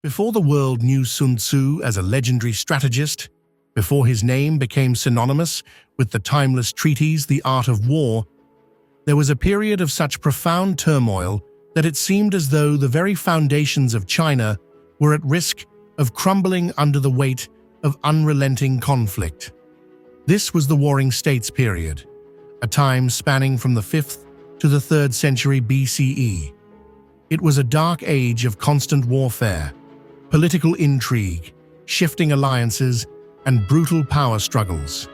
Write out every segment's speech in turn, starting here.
Before the world knew Sun Tzu as a legendary strategist, before his name became synonymous with the timeless treatise The Art of War, there was a period of such profound turmoil that it seemed as though the very foundations of China were at risk of crumbling under the weight of unrelenting conflict. This was the Warring States period, a time spanning from the 5th to the 3rd century BCE. It was a dark age of constant warfare, political intrigue, shifting alliances, and brutal power struggles.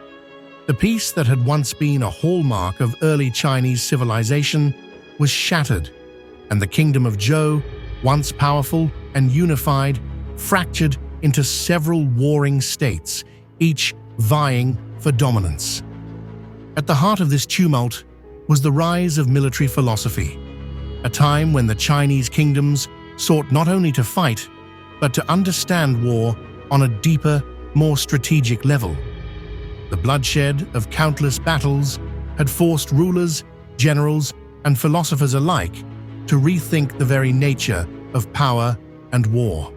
The peace that had once been a hallmark of early Chinese civilization was shattered, and the kingdom of Zhou, once powerful and unified, fractured into several warring states, each vying for dominance. At the heart of this tumult was the rise of military philosophy, a time when the Chinese kingdoms sought not only to fight, but to understand war on a deeper, more strategic level. The bloodshed of countless battles had forced rulers, generals, and philosophers alike to rethink the very nature of power and war.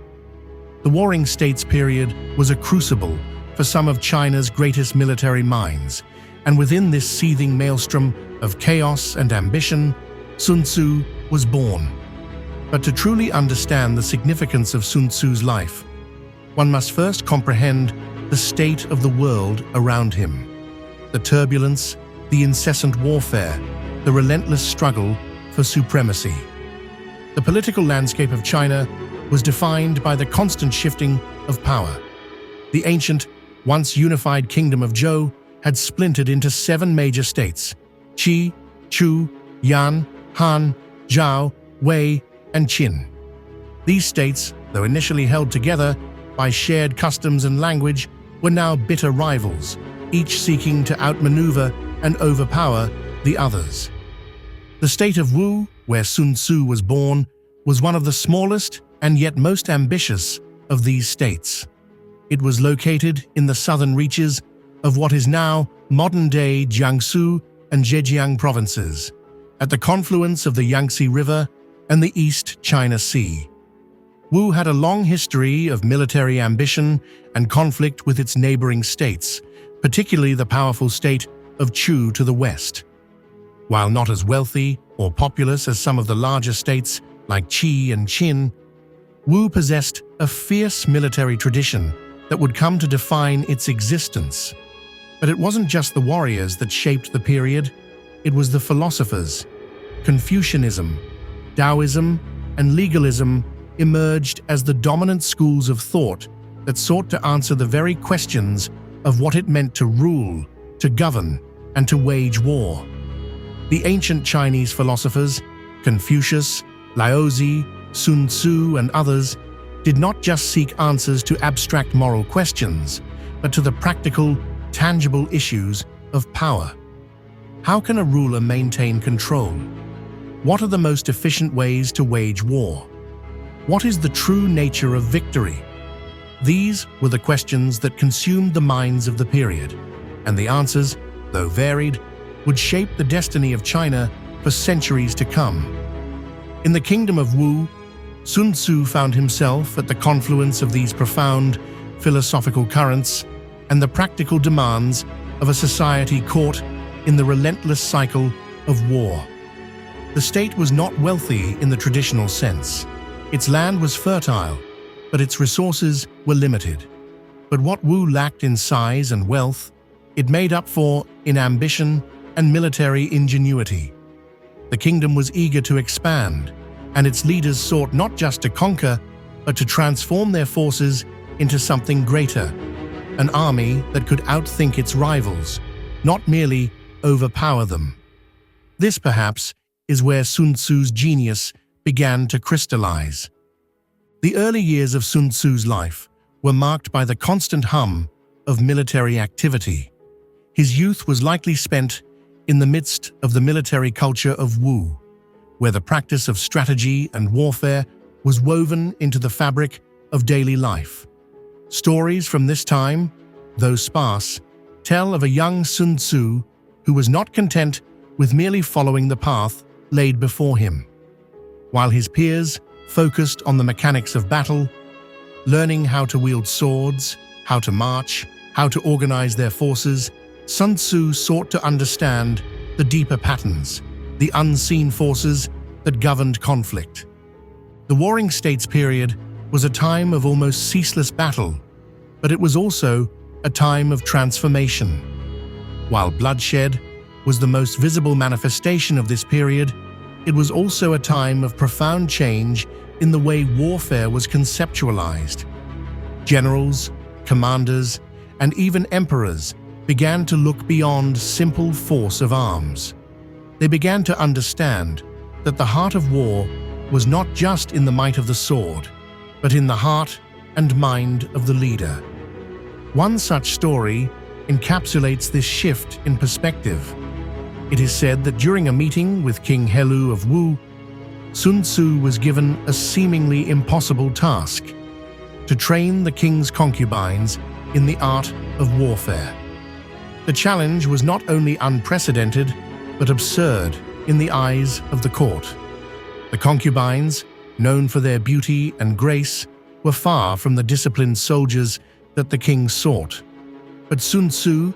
The Warring States period was a crucible for some of China's greatest military minds, and within this seething maelstrom of chaos and ambition, Sun Tzu was born. But to truly understand the significance of Sun Tzu's life, one must first comprehend the state of the world around him. The turbulence, the incessant warfare, the relentless struggle for supremacy. The political landscape of China was defined by the constant shifting of power. The ancient, once unified kingdom of Zhou had splintered into 7 major states: Qi, Chu, Yan, Han, Zhao, Wei, and Qin. These states, though initially held together by shared customs and language, were now bitter rivals, each seeking to outmaneuver and overpower the others. The state of Wu, where Sun Tzu was born, was one of the smallest and yet most ambitious of these states. It was located in the southern reaches of what is now modern-day Jiangsu and Zhejiang provinces, at the confluence of the Yangtze River and the East China Sea. Wu had a long history of military ambition and conflict with its neighboring states, particularly the powerful state of Chu to the west. While not as wealthy or populous as some of the larger states like Qi and Qin, Wu possessed a fierce military tradition that would come to define its existence. But it wasn't just the warriors that shaped the period, it was the philosophers. Confucianism, Taoism, and legalism emerged as the dominant schools of thought that sought to answer the very questions of what it meant to rule, to govern, and to wage war. The ancient Chinese philosophers, Confucius, Laozi, Sun Tzu, and others, did not just seek answers to abstract moral questions, but to the practical, tangible issues of power. How can a ruler maintain control? What are the most efficient ways to wage war? What is the true nature of victory? These were the questions that consumed the minds of the period, and the answers, though varied, would shape the destiny of China for centuries to come. In the kingdom of Wu, Sun Tzu found himself at the confluence of these profound philosophical currents and the practical demands of a society caught in the relentless cycle of war. The state was not wealthy in the traditional sense. Its land was fertile, but its resources were limited. But what Wu lacked in size and wealth, it made up for in ambition and military ingenuity. The kingdom was eager to expand, and its leaders sought not just to conquer, but to transform their forces into something greater, an army that could outthink its rivals, not merely overpower them. This, perhaps, is where Sun Tzu's genius began to crystallize. The early years of Sun Tzu's life were marked by the constant hum of military activity. His youth was likely spent in the midst of the military culture of Wu, where the practice of strategy and warfare was woven into the fabric of daily life. Stories from this time, though sparse, tell of a young Sun Tzu who was not content with merely following the path laid before him. While his peers focused on the mechanics of battle, Learning how to wield swords, how to march, how to organize their forces, Sun Tzu sought to understand the deeper patterns, the unseen forces that governed conflict. The Warring States period was a time of almost ceaseless battle, but it was also a time of transformation. While bloodshed was the most visible manifestation of this period, it was also a time of profound change in the way warfare was conceptualized. Generals, commanders, and even emperors began to look beyond simple force of arms. They began to understand that the heart of war was not just in the might of the sword, but in the heart and mind of the leader. One such story encapsulates this shift in perspective. It is said that during a meeting with King Helu of Wu, Sun Tzu was given a seemingly impossible task: to train the king's concubines in the art of warfare. The challenge was not only unprecedented, but absurd in the eyes of the court. The concubines, known for their beauty and grace, were far from the disciplined soldiers that the king sought. But Sun Tzu,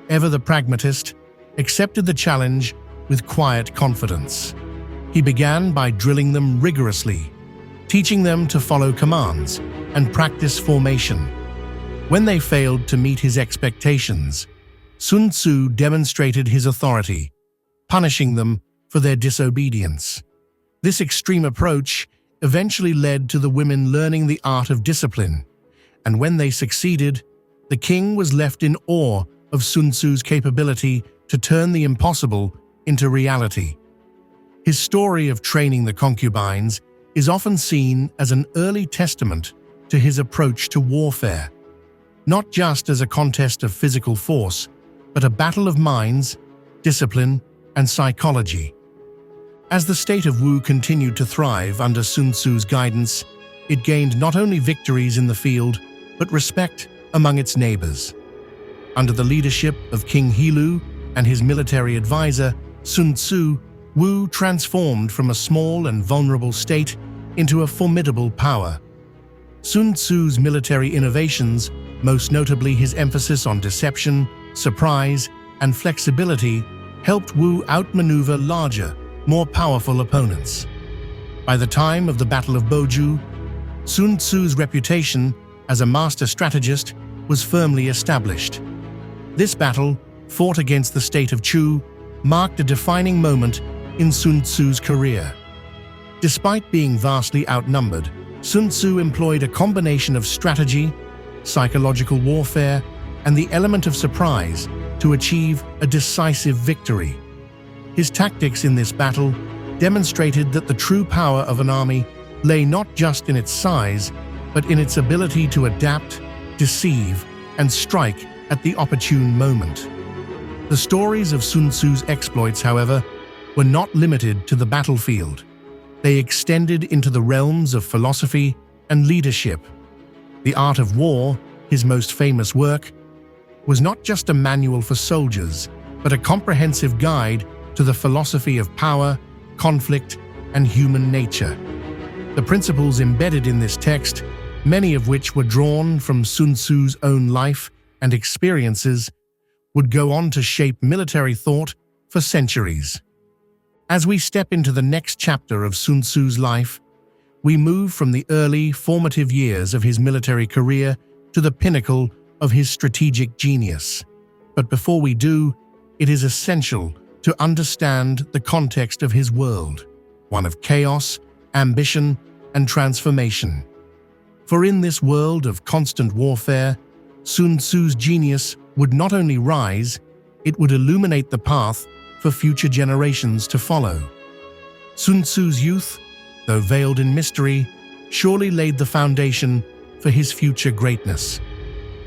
ever the pragmatist, accepted the challenge with quiet confidence. He began by drilling them rigorously, teaching them to follow commands and practice formation. When they failed to meet his expectations, Sun Tzu demonstrated his authority, punishing them for their disobedience. This extreme approach eventually led to the women learning the art of discipline, and when they succeeded, the king was left in awe of Sun Tzu's capability to turn the impossible into reality. His story of training the concubines is often seen as an early testament to his approach to warfare, not just as a contest of physical force, but a battle of minds, discipline, and psychology. As the state of Wu continued to thrive under Sun Tzu's guidance, it gained not only victories in the field, but respect among its neighbors. Under the leadership of King Helu and his military advisor, Sun Tzu, Wu transformed from a small and vulnerable state into a formidable power. Sun Tzu's military innovations, most notably his emphasis on deception, surprise, and flexibility, helped Wu outmaneuver larger, more powerful opponents. By the time of the Battle of Boju, Sun Tzu's reputation as a master strategist was firmly established. This battle, fought against the state of Chu, marked a defining moment in Sun Tzu's career. Despite being vastly outnumbered, Sun Tzu employed a combination of strategy, psychological warfare, and the element of surprise to achieve a decisive victory. His tactics in this battle demonstrated that the true power of an army lay not just in its size, but in its ability to adapt, deceive, and strike at the opportune moment. The stories of Sun Tzu's exploits, however, were not limited to the battlefield. They extended into the realms of philosophy and leadership. The Art of War, his most famous work, was not just a manual for soldiers, but a comprehensive guide to the philosophy of power, conflict, and human nature. The principles embedded in this text, many of which were drawn from Sun Tzu's own life and experiences, would go on to shape military thought for centuries. As we step into the next chapter of Sun Tzu's life, we move from the early, formative years of his military career to the pinnacle of his strategic genius. But before we do, it is essential to understand the context of his world, one of chaos, ambition, and transformation. For in this world of constant warfare, Sun Tzu's genius would not only rise, it would illuminate the path for future generations to follow. Sun Tzu's youth, though veiled in mystery, surely laid the foundation for his future greatness.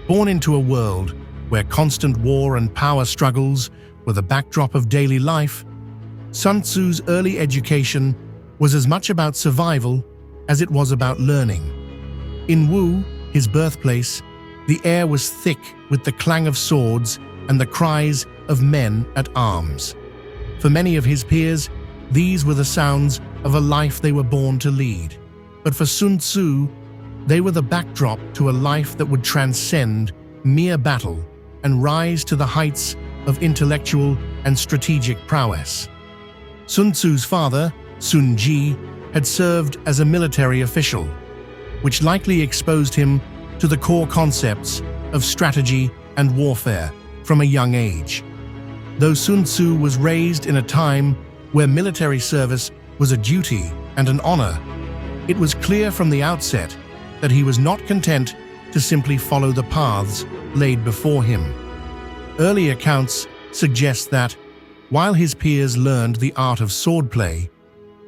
Born into a world where constant war and power struggles were the backdrop of daily life, Sun Tzu's early education was as much about survival as it was about learning. In Wu, his birthplace, the air was thick with the clang of swords and the cries of men at arms. For many of his peers, these were the sounds of a life they were born to lead. But for Sun Tzu, They were the backdrop to a life that would transcend mere battle and rise to the heights of intellectual and strategic prowess. Sun Tzu's father, Sun Tzu, had served as a military official, which likely exposed him to the core concepts of strategy and warfare from a young age. Though Sun Tzu was raised in a time where military service was a duty and an honor, it was clear from the outset that he was not content to simply follow the paths laid before him. Early accounts suggest that, while his peers learned the art of swordplay,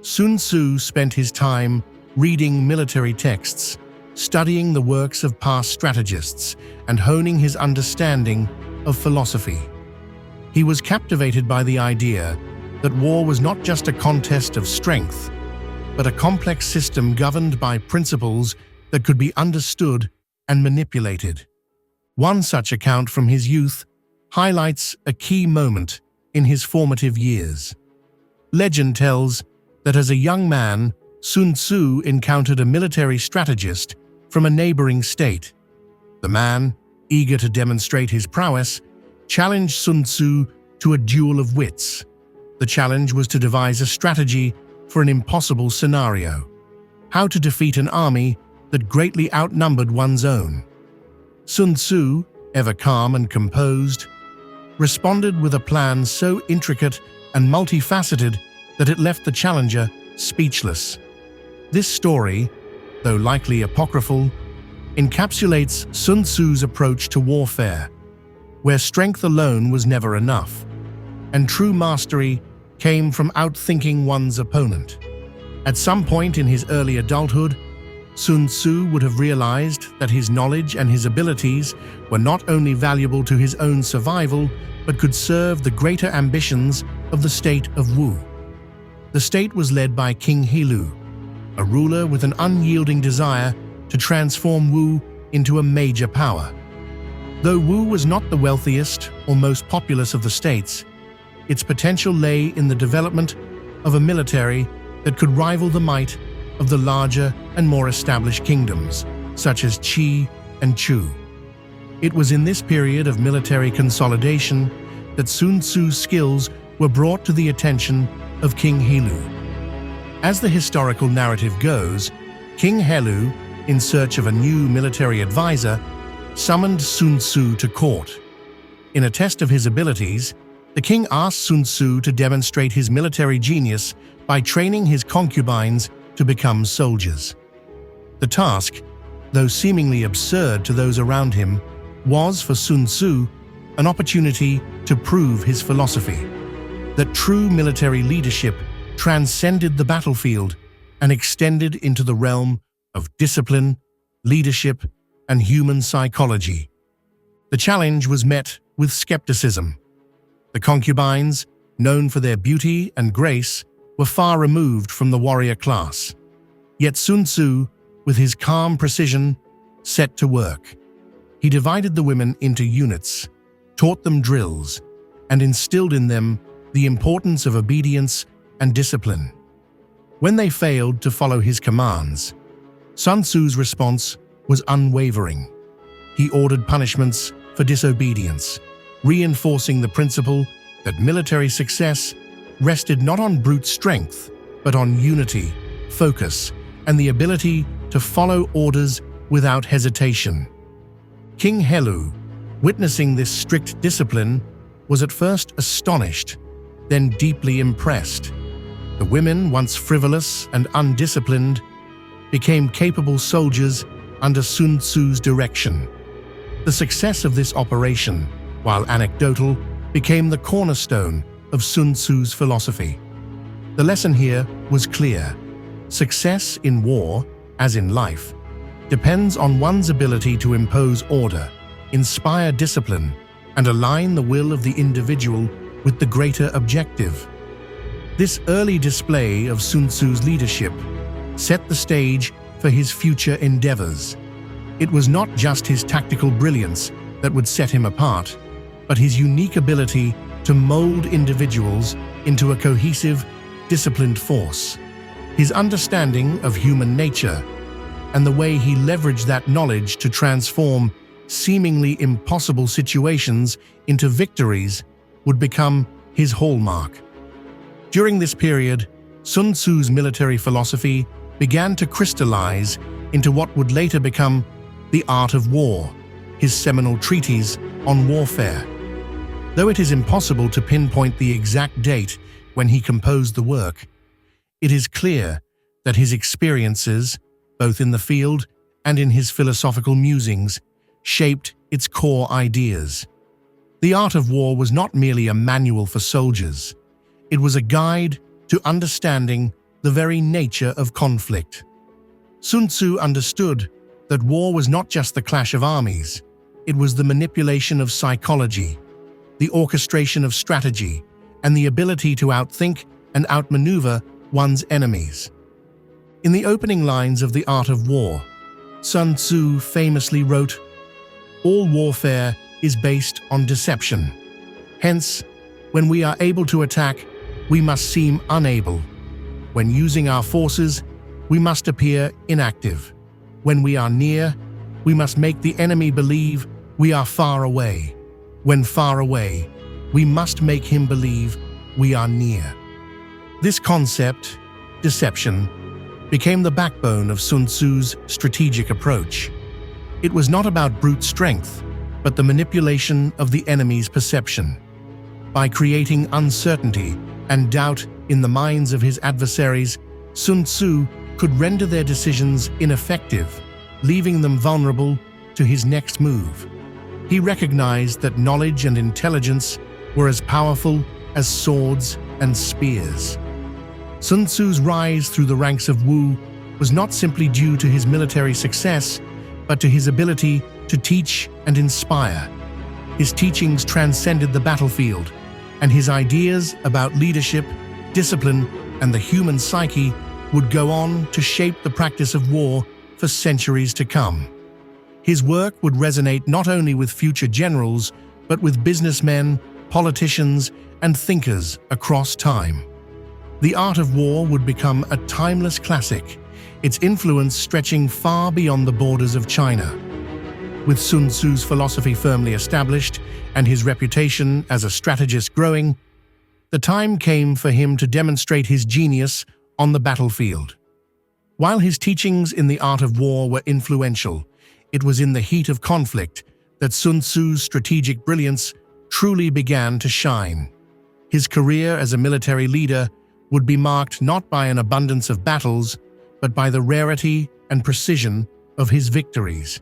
Sun Tzu spent his time reading military texts, studying the works of past strategists, and honing his understanding of philosophy. He was captivated by the idea that war was not just a contest of strength, but a complex system governed by principles that could be understood and manipulated. One such account from his youth highlights a key moment in his formative years. Legend tells that as a young man, Sun Tzu encountered a military strategist from a neighboring state. The man, eager to demonstrate his prowess, challenged Sun Tzu to a duel of wits. The challenge was to devise a strategy for an impossible scenario: how to defeat an army that greatly outnumbered one's own. Sun Tzu, ever calm and composed, responded with a plan so intricate and multifaceted that it left the challenger speechless. This story, though likely apocryphal, encapsulates Sun Tzu's approach to warfare, where strength alone was never enough, and true mastery came from outthinking one's opponent. At some point in his early adulthood, Sun Tzu would have realized that his knowledge and his abilities were not only valuable to his own survival, but could serve the greater ambitions of the state of Wu. The state was led by King Helu, a ruler with an unyielding desire to transform Wu into a major power. Though Wu was not the wealthiest or most populous of the states, its potential lay in the development of a military that could rival the might of the larger and more established kingdoms, such as Qi and Chu. It was in this period of military consolidation that Sun Tzu's skills were brought to the attention of King Helu. As the historical narrative goes, King Helu, in search of a new military advisor, summoned Sun Tzu to court. In a test of his abilities, the king asked Sun Tzu to demonstrate his military genius by training his concubines to become soldiers. The task, though seemingly absurd to those around him, was for Sun Tzu an opportunity to prove his philosophy, that true military leadership transcended the battlefield and extended into the realm of discipline, leadership, and human psychology. The challenge was met with skepticism. The concubines, known for their beauty and grace, were far removed from the warrior class. Yet Sun Tzu, with his calm precision, set to work. He divided the women into units, taught them drills, and instilled in them the importance of obedience and discipline. When they failed to follow his commands, Sun Tzu's response was unwavering. He ordered punishments for disobedience, reinforcing the principle that military success rested not on brute strength, but on unity, focus, and the ability to follow orders without hesitation. King Helu, witnessing this strict discipline, was at first astonished, then deeply impressed. The women, once frivolous and undisciplined, became capable soldiers under Sun Tzu's direction. The success of this operation, while anecdotal, became the cornerstone of Sun Tzu's philosophy. The lesson here was clear. Success in war, as in life, depends on one's ability to impose order, inspire discipline, and align the will of the individual with the greater objective. This early display of Sun Tzu's leadership set the stage for his future endeavors. It was not just his tactical brilliance that would set him apart, but his unique ability to mold individuals into a cohesive, disciplined force. His understanding of human nature, and the way he leveraged that knowledge to transform seemingly impossible situations into victories would become his hallmark. During this period, Sun Tzu's military philosophy began to crystallize into what would later become The Art of War, his seminal treatise on warfare. Though it is impossible to pinpoint the exact date when he composed the work, it is clear that his experiences, both in the field and in his philosophical musings, shaped its core ideas. The Art of War was not merely a manual for soldiers. It was a guide to understanding the very nature of conflict. Sun Tzu understood that war was not just the clash of armies, it was the manipulation of psychology, the orchestration of strategy, and the ability to outthink and outmaneuver one's enemies. In the opening lines of The Art of War, Sun Tzu famously wrote, "All warfare is based on deception. Hence, when we are able to attack, we must seem unable. When using our forces, we must appear inactive. When we are near, we must make the enemy believe we are far away. When far away, we must make him believe we are near." This concept, deception, became the backbone of Sun Tzu's strategic approach. It was not about brute strength, but the manipulation of the enemy's perception. By creating uncertainty and doubt in the minds of his adversaries, Sun Tzu could render their decisions ineffective, leaving them vulnerable to his next move. He recognized that knowledge and intelligence were as powerful as swords and spears. Sun Tzu's rise through the ranks of Wu was not simply due to his military success, but to his ability to teach and inspire. His teachings transcended the battlefield, and his ideas about leadership, discipline, and the human psyche would go on to shape the practice of war for centuries to come. His work would resonate not only with future generals, but with businessmen, politicians, and thinkers across time. The Art of War would become a timeless classic, its influence stretching far beyond the borders of China. With Sun Tzu's philosophy firmly established and his reputation as a strategist growing, the time came for him to demonstrate his genius on the battlefield. While his teachings in the art of war were influential, it was in the heat of conflict that Sun Tzu's strategic brilliance truly began to shine. His career as a military leader would be marked not by an abundance of battles, but by the rarity and precision of his victories.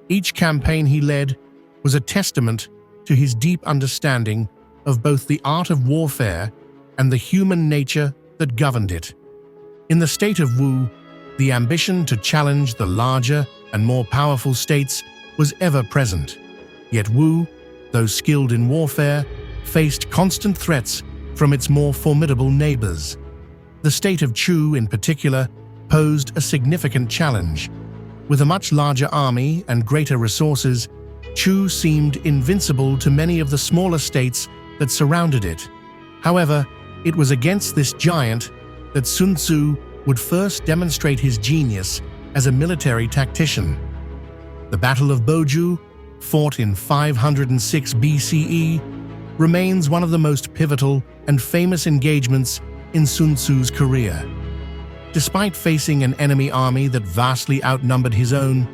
Each campaign he led was a testament to his deep understanding of both the art of warfare and the human nature that governed it. In the state of Wu, the ambition to challenge the larger and more powerful states was ever present. Yet Wu, though skilled in warfare, faced constant threats from its more formidable neighbors. The state of Chu, in particular, posed a significant challenge. With a much larger army and greater resources, Chu seemed invincible to many of the smaller states that surrounded it. However, it was against this giant that Sun Tzu would first demonstrate his genius as a military tactician. The Battle of Boju, fought in 506 BCE, remains one of the most pivotal and famous engagements in Sun Tzu's career. Despite facing an enemy army that vastly outnumbered his own,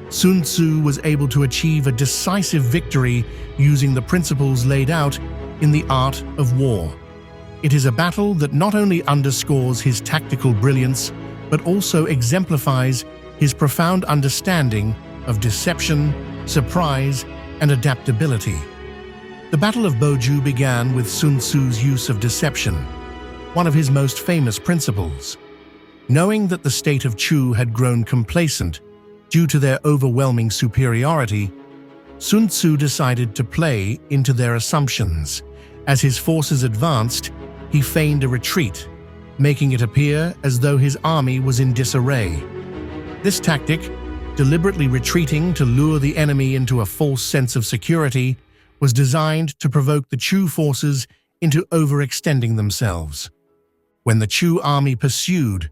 Sun Tzu was able to achieve a decisive victory using the principles laid out in the art of war. It is a battle that not only underscores his tactical brilliance, but also exemplifies his profound understanding of deception, surprise, and adaptability. The Battle of Boju began with Sun Tzu's use of deception, one of his most famous principles. Knowing that the state of Chu had grown complacent due to their overwhelming superiority, Sun Tzu decided to play into their assumptions. As his forces advanced, he feigned a retreat, making it appear as though his army was in disarray. This tactic, deliberately retreating to lure the enemy into a false sense of security, was designed to provoke the Chu forces into overextending themselves. When the Chu army pursued,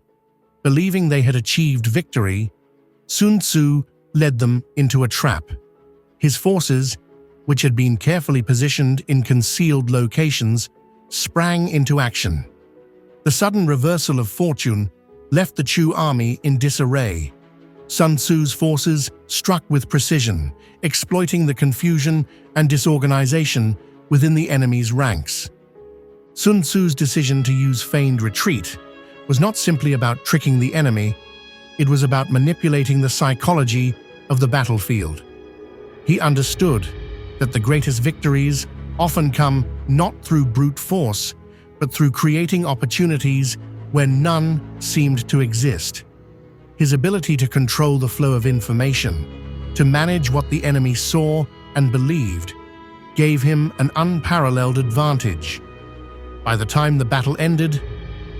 believing they had achieved victory, Sun Tzu led them into a trap. His forces, which had been carefully positioned in concealed locations, sprang into action. The sudden reversal of fortune left the Chu army in disarray. Sun Tzu's forces struck with precision, exploiting the confusion and disorganization within the enemy's ranks. Sun Tzu's decision to use feigned retreat was not simply about tricking the enemy, it was about manipulating the psychology of the battlefield. He understood that the greatest victories often come not through brute force, but through creating opportunities where none seemed to exist. His ability to control the flow of information, to manage what the enemy saw and believed, gave him an unparalleled advantage. By the time the battle ended,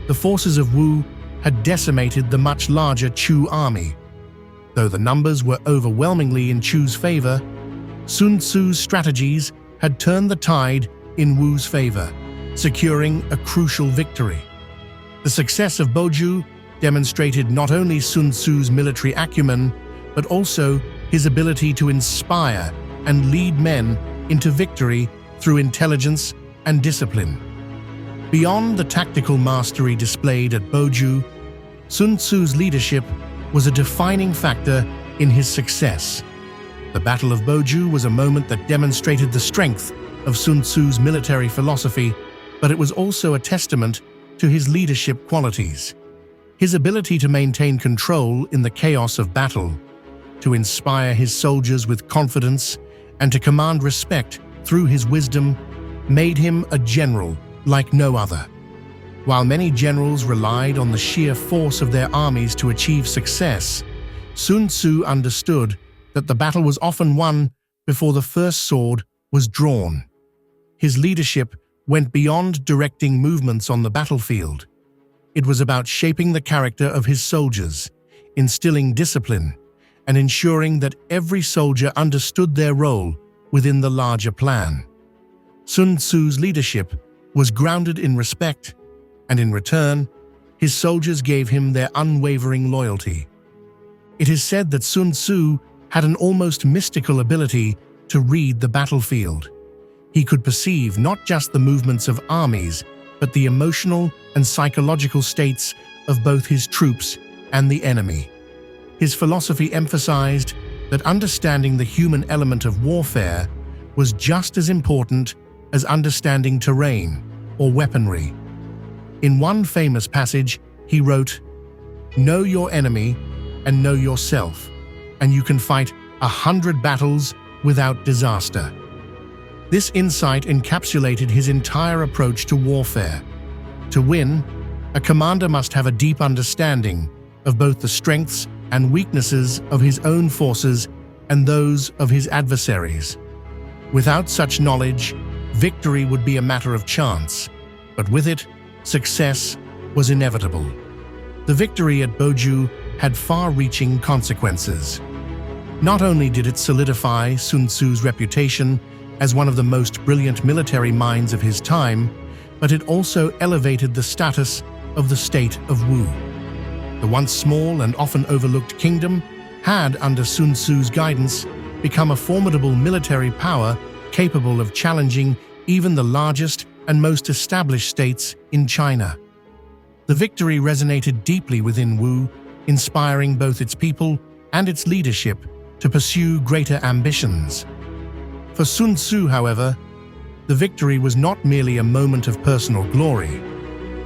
the forces of Wu had decimated the much larger Chu army. Though the numbers were overwhelmingly in Chu's favor, Sun Tzu's strategies had turned the tide in Wu's favor, securing a crucial victory. The success of Boju demonstrated not only Sun Tzu's military acumen, but also his ability to inspire and lead men into victory through intelligence and discipline. Beyond the tactical mastery displayed at Boju, Sun Tzu's leadership was a defining factor in his success. The Battle of Boju was a moment that demonstrated the strength of Sun Tzu's military philosophy, but it was also a testament to his leadership qualities. His ability to maintain control in the chaos of battle, to inspire his soldiers with confidence, and to command respect through his wisdom made him a general like no other. While many generals relied on the sheer force of their armies to achieve success, Sun Tzu understood that the battle was often won before the first sword was drawn. His leadership went beyond directing movements on the battlefield. It was about shaping the character of his soldiers, instilling discipline, and ensuring that every soldier understood their role within the larger plan. Sun Tzu's leadership was grounded in respect, and in return, his soldiers gave him their unwavering loyalty. It is said that Sun Tzu had an almost mystical ability to read the battlefield. He could perceive not just the movements of armies, but the emotional and psychological states of both his troops and the enemy. His philosophy emphasized that understanding the human element of warfare was just as important as understanding terrain or weaponry. In one famous passage, he wrote, "Know your enemy and know yourself, and you can fight 100 battles without disaster." This insight encapsulated his entire approach to warfare. To win, a commander must have a deep understanding of both the strengths and weaknesses of his own forces and those of his adversaries. Without such knowledge, victory would be a matter of chance, but with it, success was inevitable. The victory at Boju had far-reaching consequences. Not only did it solidify Sun Tzu's reputation as one of the most brilliant military minds of his time, but it also elevated the status of the state of Wu. The once small and often overlooked kingdom had, under Sun Tzu's guidance, become a formidable military power capable of challenging even the largest and most established states in China. The victory resonated deeply within Wu, inspiring both its people and its leadership to pursue greater ambitions. For Sun Tzu, however, the victory was not merely a moment of personal glory.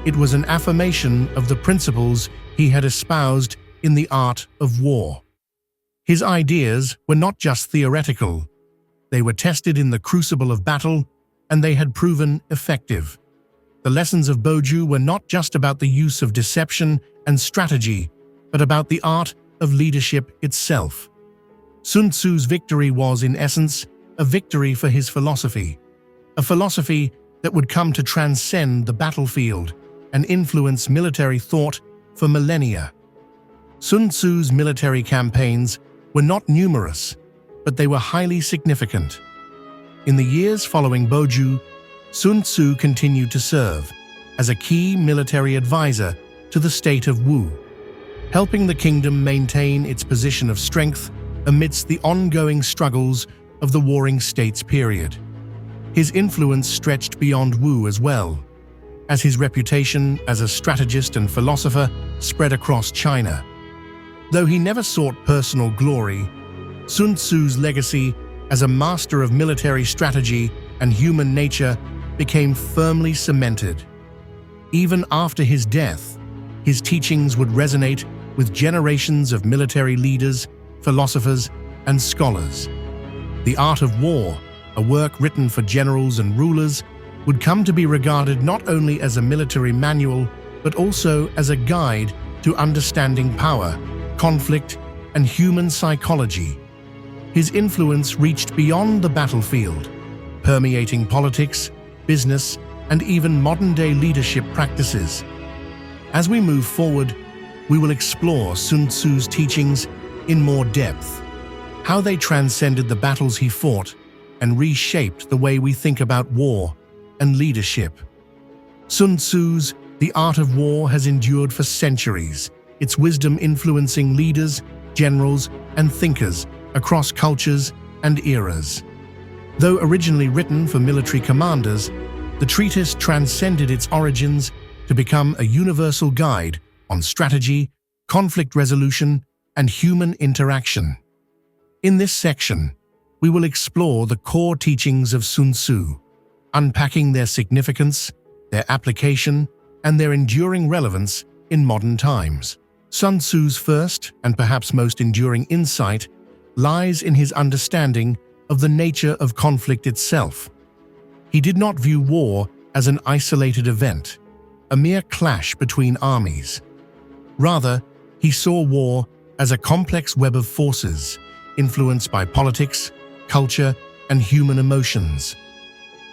It was an affirmation of the principles he had espoused in the art of war. His ideas were not just theoretical. They were tested in the crucible of battle, and they had proven effective. The lessons of Boju were not just about the use of deception and strategy, but about the art of leadership itself. Sun Tzu's victory was, in essence, a victory for his philosophy, a philosophy that would come to transcend the battlefield and influence military thought for millennia. Sun Tzu's military campaigns were not numerous, but they were highly significant. In the years following Boju, Sun Tzu continued to serve as a key military advisor to the state of Wu. helping the kingdom maintain its position of strength amidst the ongoing struggles of the Warring States period. His influence stretched beyond Wu as well, as his reputation as a strategist and philosopher spread across China. Though he never sought personal glory, Sun Tzu's legacy as a master of military strategy and human nature became firmly cemented. Even after his death, his teachings would resonate with generations of military leaders, philosophers, and scholars. The Art of War, a work written for generals and rulers, would come to be regarded not only as a military manual, but also as a guide to understanding power, conflict, and human psychology. His influence reached beyond the battlefield, permeating politics, business, and even modern-day leadership practices. As we move forward, we will explore Sun Tzu's teachings in more depth, how they transcended the battles he fought and reshaped the way we think about war and leadership. Sun Tzu's The Art of War has endured for centuries, its wisdom influencing leaders, generals, and thinkers across cultures and eras. Though originally written for military commanders, the treatise transcended its origins to become a universal guide on strategy, conflict resolution, and human interaction. In this section, we will explore the core teachings of Sun Tzu, unpacking their significance, their application, and their enduring relevance in modern times. Sun Tzu's first and perhaps most enduring insight lies in his understanding of the nature of conflict itself. He did not view war as an isolated event, a mere clash between armies. Rather, he saw war as a complex web of forces influenced by politics, culture, and human emotions.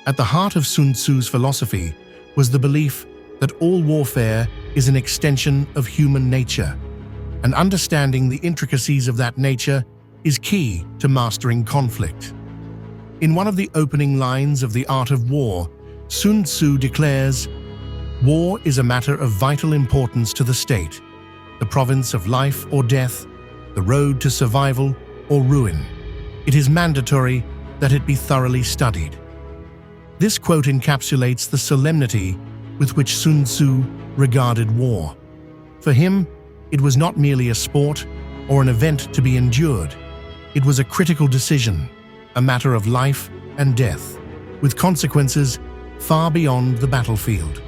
At the heart of Sun Tzu's philosophy was the belief that all warfare is an extension of human nature, and understanding the intricacies of that nature is key to mastering conflict. In one of the opening lines of The Art of War, Sun Tzu declares, "War is a matter of vital importance to the state, the province of life or death, the road to survival or ruin. It is mandatory that it be thoroughly studied." This quote encapsulates the solemnity with which Sun Tzu regarded war. For him, it was not merely a sport or an event to be endured. It was a critical decision, a matter of life and death, with consequences far beyond the battlefield.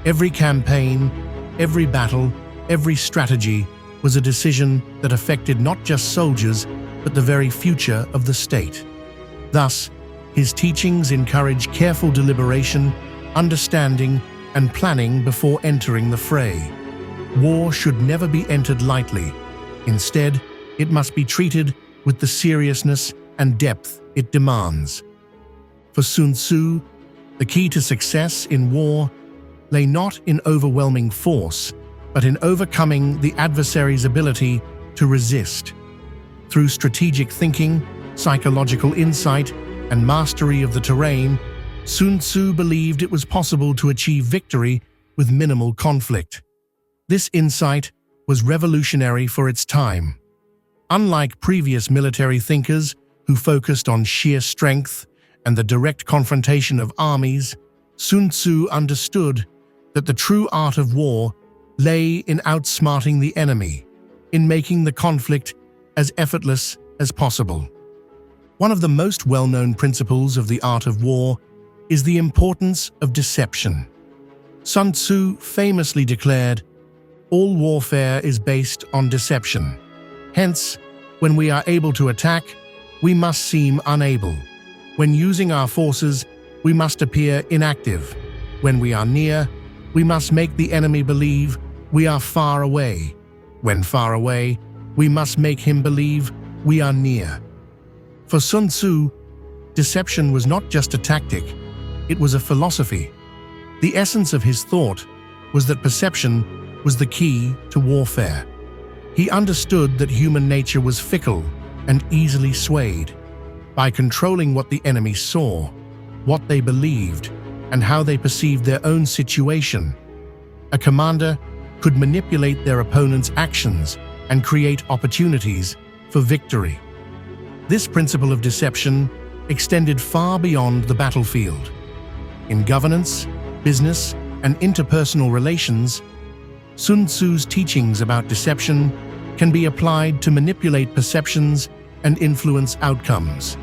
Every campaign, every battle, every strategy was a decision that affected not just soldiers, but the very future of the state. Thus, his teachings encourage careful deliberation, understanding, and planning before entering the fray. War should never be entered lightly. Instead, it must be treated with the seriousness and depth it demands. For Sun Tzu, the key to success in war lay not in overwhelming force, but in overcoming the adversary's ability to resist. Through strategic thinking, psychological insight, and mastery of the terrain, Sun Tzu believed it was possible to achieve victory with minimal conflict. This insight was revolutionary for its time. Unlike previous military thinkers who focused on sheer strength and the direct confrontation of armies, Sun Tzu understood that the true art of war lay in outsmarting the enemy, in making the conflict as effortless as possible. One of the most well-known principles of the art of war is the importance of deception. Sun Tzu famously declared, "All warfare is based on deception. Hence, when we are able to attack, we must seem unable. When using our forces, we must appear inactive. When we are near, we must make the enemy believe we are far away. When far away, we must make him believe we are near." For Sun Tzu, deception was not just a tactic, it was a philosophy. The essence of his thought was that perception was the key to warfare. He understood that human nature was fickle and easily swayed. By controlling what the enemy saw, what they believed, and how they perceived their own situation, a commander could manipulate their opponent's actions and create opportunities for victory. This principle of deception extended far beyond the battlefield. In governance, business, and interpersonal relations, Sun Tzu's teachings about deception can be applied to manipulate perceptions and influence outcomes.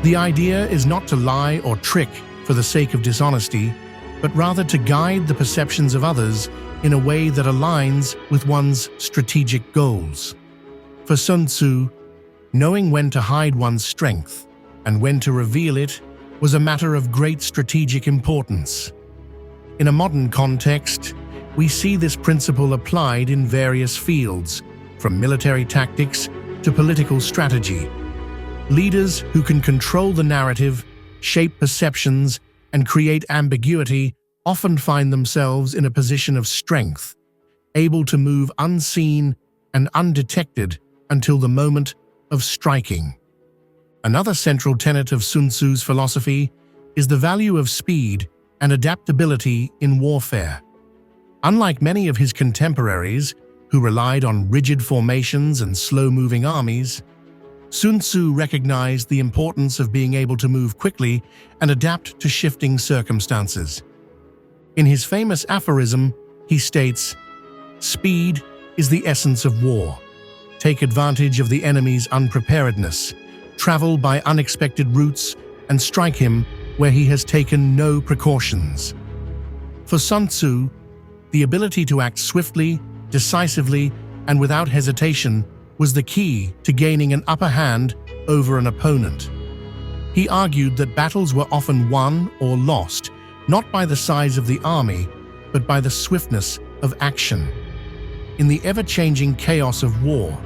The idea is not to lie or trick for the sake of dishonesty, but rather to guide the perceptions of others in a way that aligns with one's strategic goals. For Sun Tzu, knowing when to hide one's strength and when to reveal it was a matter of great strategic importance. In a modern context, we see this principle applied in various fields, from military tactics to political strategy. Leaders who can control the narrative, shape perceptions, and create ambiguity often find themselves in a position of strength, able to move unseen and undetected until the moment of striking. Another central tenet of Sun Tzu's philosophy is the value of speed and adaptability in warfare. Unlike many of his contemporaries, who relied on rigid formations and slow-moving armies, Sun Tzu recognized the importance of being able to move quickly and adapt to shifting circumstances. In his famous aphorism, he states, "Speed is the essence of war. Take advantage of the enemy's unpreparedness, travel by unexpected routes, and strike him where he has taken no precautions." For Sun Tzu, the ability to act swiftly, decisively, and without hesitation was the key to gaining an upper hand over an opponent. He argued that battles were often won or lost, not by the size of the army, but by the swiftness of action. In the ever-changing chaos of war,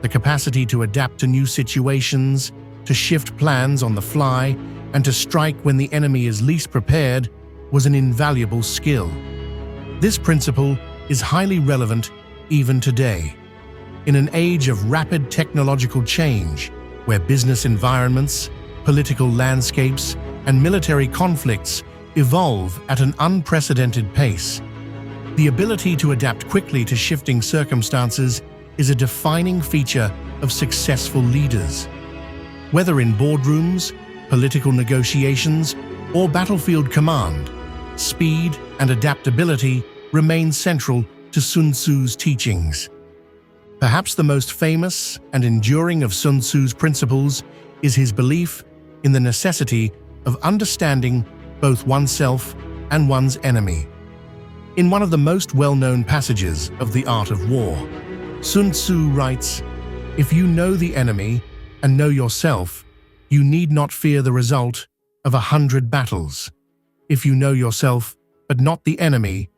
the capacity to adapt to new situations, to shift plans on the fly, and to strike when the enemy is least prepared was an invaluable skill. This principle is highly relevant even today. In an age of rapid technological change, where business environments, political landscapes, and military conflicts evolve at an unprecedented pace, the ability to adapt quickly to shifting circumstances is a defining feature of successful leaders. Whether in boardrooms, political negotiations, or battlefield command, speed and adaptability remain central to Sun Tzu's teachings. Perhaps the most famous and enduring of Sun Tzu's principles is his belief in the necessity of understanding both oneself and one's enemy. In one of the most well-known passages of The Art of War, Sun Tzu writes, "If you know the enemy and know yourself, you need not fear the result of 100 battles. If you know yourself, but not the enemy,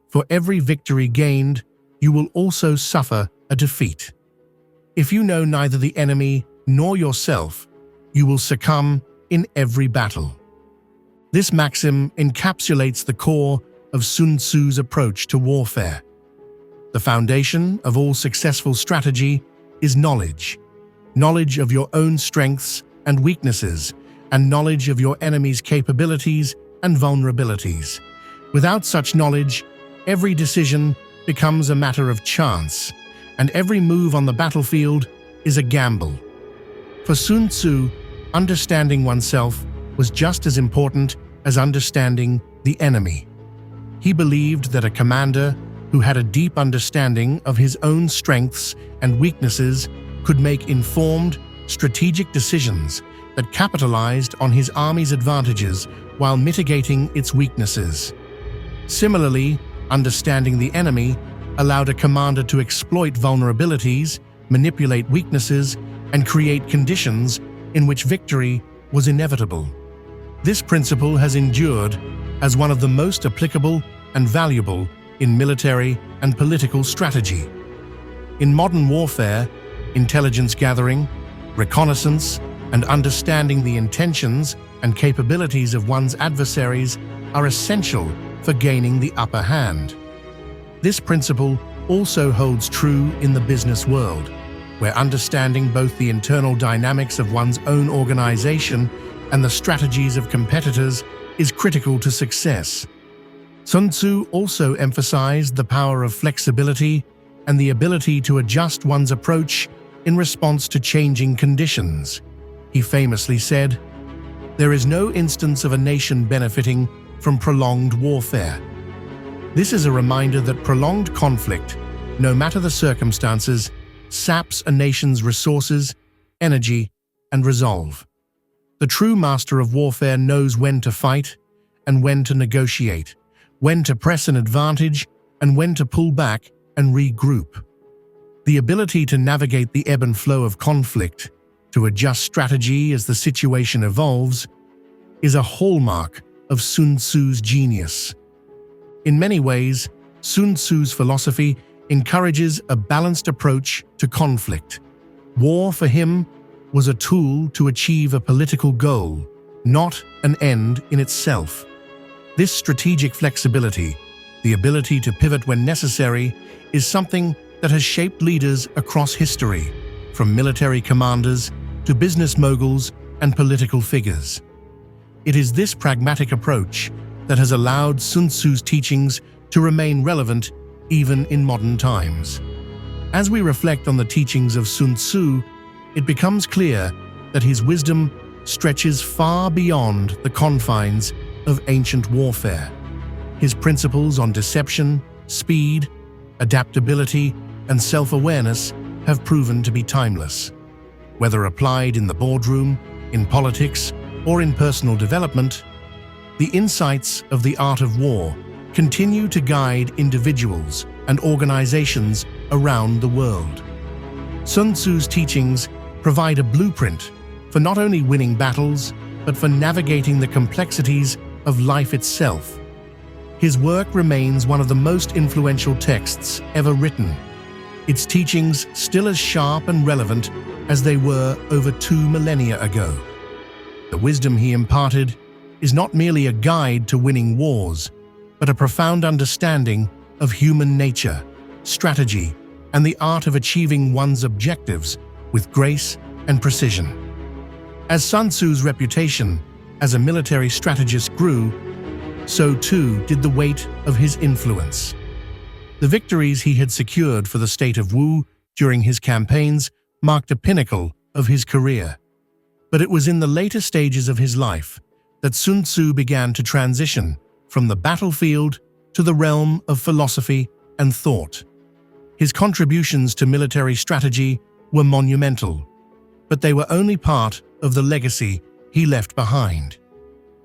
for every victory gained, you will also suffer a defeat. If you know neither the enemy nor yourself, you will succumb in every battle." This maxim encapsulates the core of Sun Tzu's approach to warfare. The foundation of all successful strategy is knowledge. Knowledge of your own strengths and weaknesses, and knowledge of your enemy's capabilities and vulnerabilities. Without such knowledge, every decision becomes a matter of chance, and every move on the battlefield is a gamble. For Sun Tzu, understanding oneself was just as important as understanding the enemy. He believed that a commander who had a deep understanding of his own strengths and weaknesses could make informed, strategic decisions that capitalized on his army's advantages while mitigating its weaknesses. Similarly, understanding the enemy allowed a commander to exploit vulnerabilities, manipulate weaknesses, and create conditions in which victory was inevitable. This principle has endured as one of the most applicable and valuable in military and political strategy. In modern warfare, intelligence gathering, reconnaissance, and understanding the intentions and capabilities of one's adversaries are essential for gaining the upper hand. This principle also holds true in the business world, where understanding both the internal dynamics of one's own organization and the strategies of competitors is critical to success. Sun Tzu also emphasized the power of flexibility and the ability to adjust one's approach in response to changing conditions. He famously said, "There is no instance of a nation benefiting from prolonged warfare." This is a reminder that prolonged conflict, no matter the circumstances, saps a nation's resources, energy, and resolve. The true master of warfare knows when to fight and when to negotiate, when to press an advantage and when to pull back and regroup. The ability to navigate the ebb and flow of conflict, to adjust strategy as the situation evolves, is a hallmark of Sun Tzu's genius. In many ways, Sun Tzu's philosophy encourages a balanced approach to conflict. War, for him, was a tool to achieve a political goal, not an end in itself. This strategic flexibility, the ability to pivot when necessary, is something that has shaped leaders across history, from military commanders to business moguls and political figures. It is this pragmatic approach that has allowed Sun Tzu's teachings to remain relevant even in modern times. As we reflect on the teachings of Sun Tzu, it becomes clear that his wisdom stretches far beyond the confines of ancient warfare. His principles on deception, speed, adaptability, and self-awareness have proven to be timeless. Whether applied in the boardroom, in politics, or in personal development, the insights of the art of war continue to guide individuals and organizations around the world. Sun Tzu's teachings provide a blueprint for not only winning battles, but for navigating the complexities of life itself. His work remains one of the most influential texts ever written, its teachings still as sharp and relevant as they were over 2 millennia ago. The wisdom he imparted is not merely a guide to winning wars, but a profound understanding of human nature, strategy, and the art of achieving one's objectives with grace and precision. As Sun Tzu's reputation as a military strategist grew, so too did the weight of his influence. The victories he had secured for the state of Wu during his campaigns marked a pinnacle of his career. But it was in the later stages of his life that Sun Tzu began to transition from the battlefield to the realm of philosophy and thought. His contributions to military strategy were monumental, but they were only part of the legacy he left behind.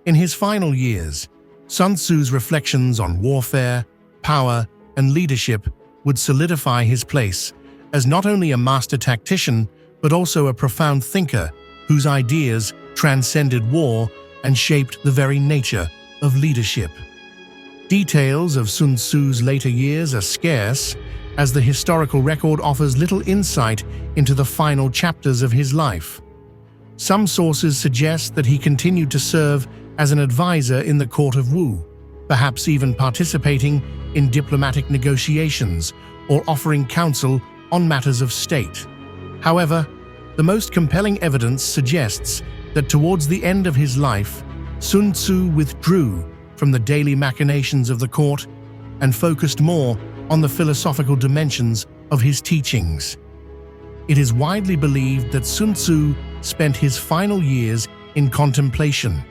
In his final years, Sun Tzu's reflections on warfare, power, and leadership would solidify his place as not only a master tactician, but also a profound thinker whose ideas transcended war and shaped the very nature of leadership. Details of Sun Tzu's later years are scarce, as the historical record offers little insight into the final chapters of his life. Some sources suggest that he continued to serve as an advisor in the court of Wu, perhaps even participating in diplomatic negotiations or offering counsel on matters of state. However, the most compelling evidence suggests that towards the end of his life, Sun Tzu withdrew from the daily machinations of the court and focused more on the philosophical dimensions of his teachings. It is widely believed that Sun Tzu spent his final years in contemplation,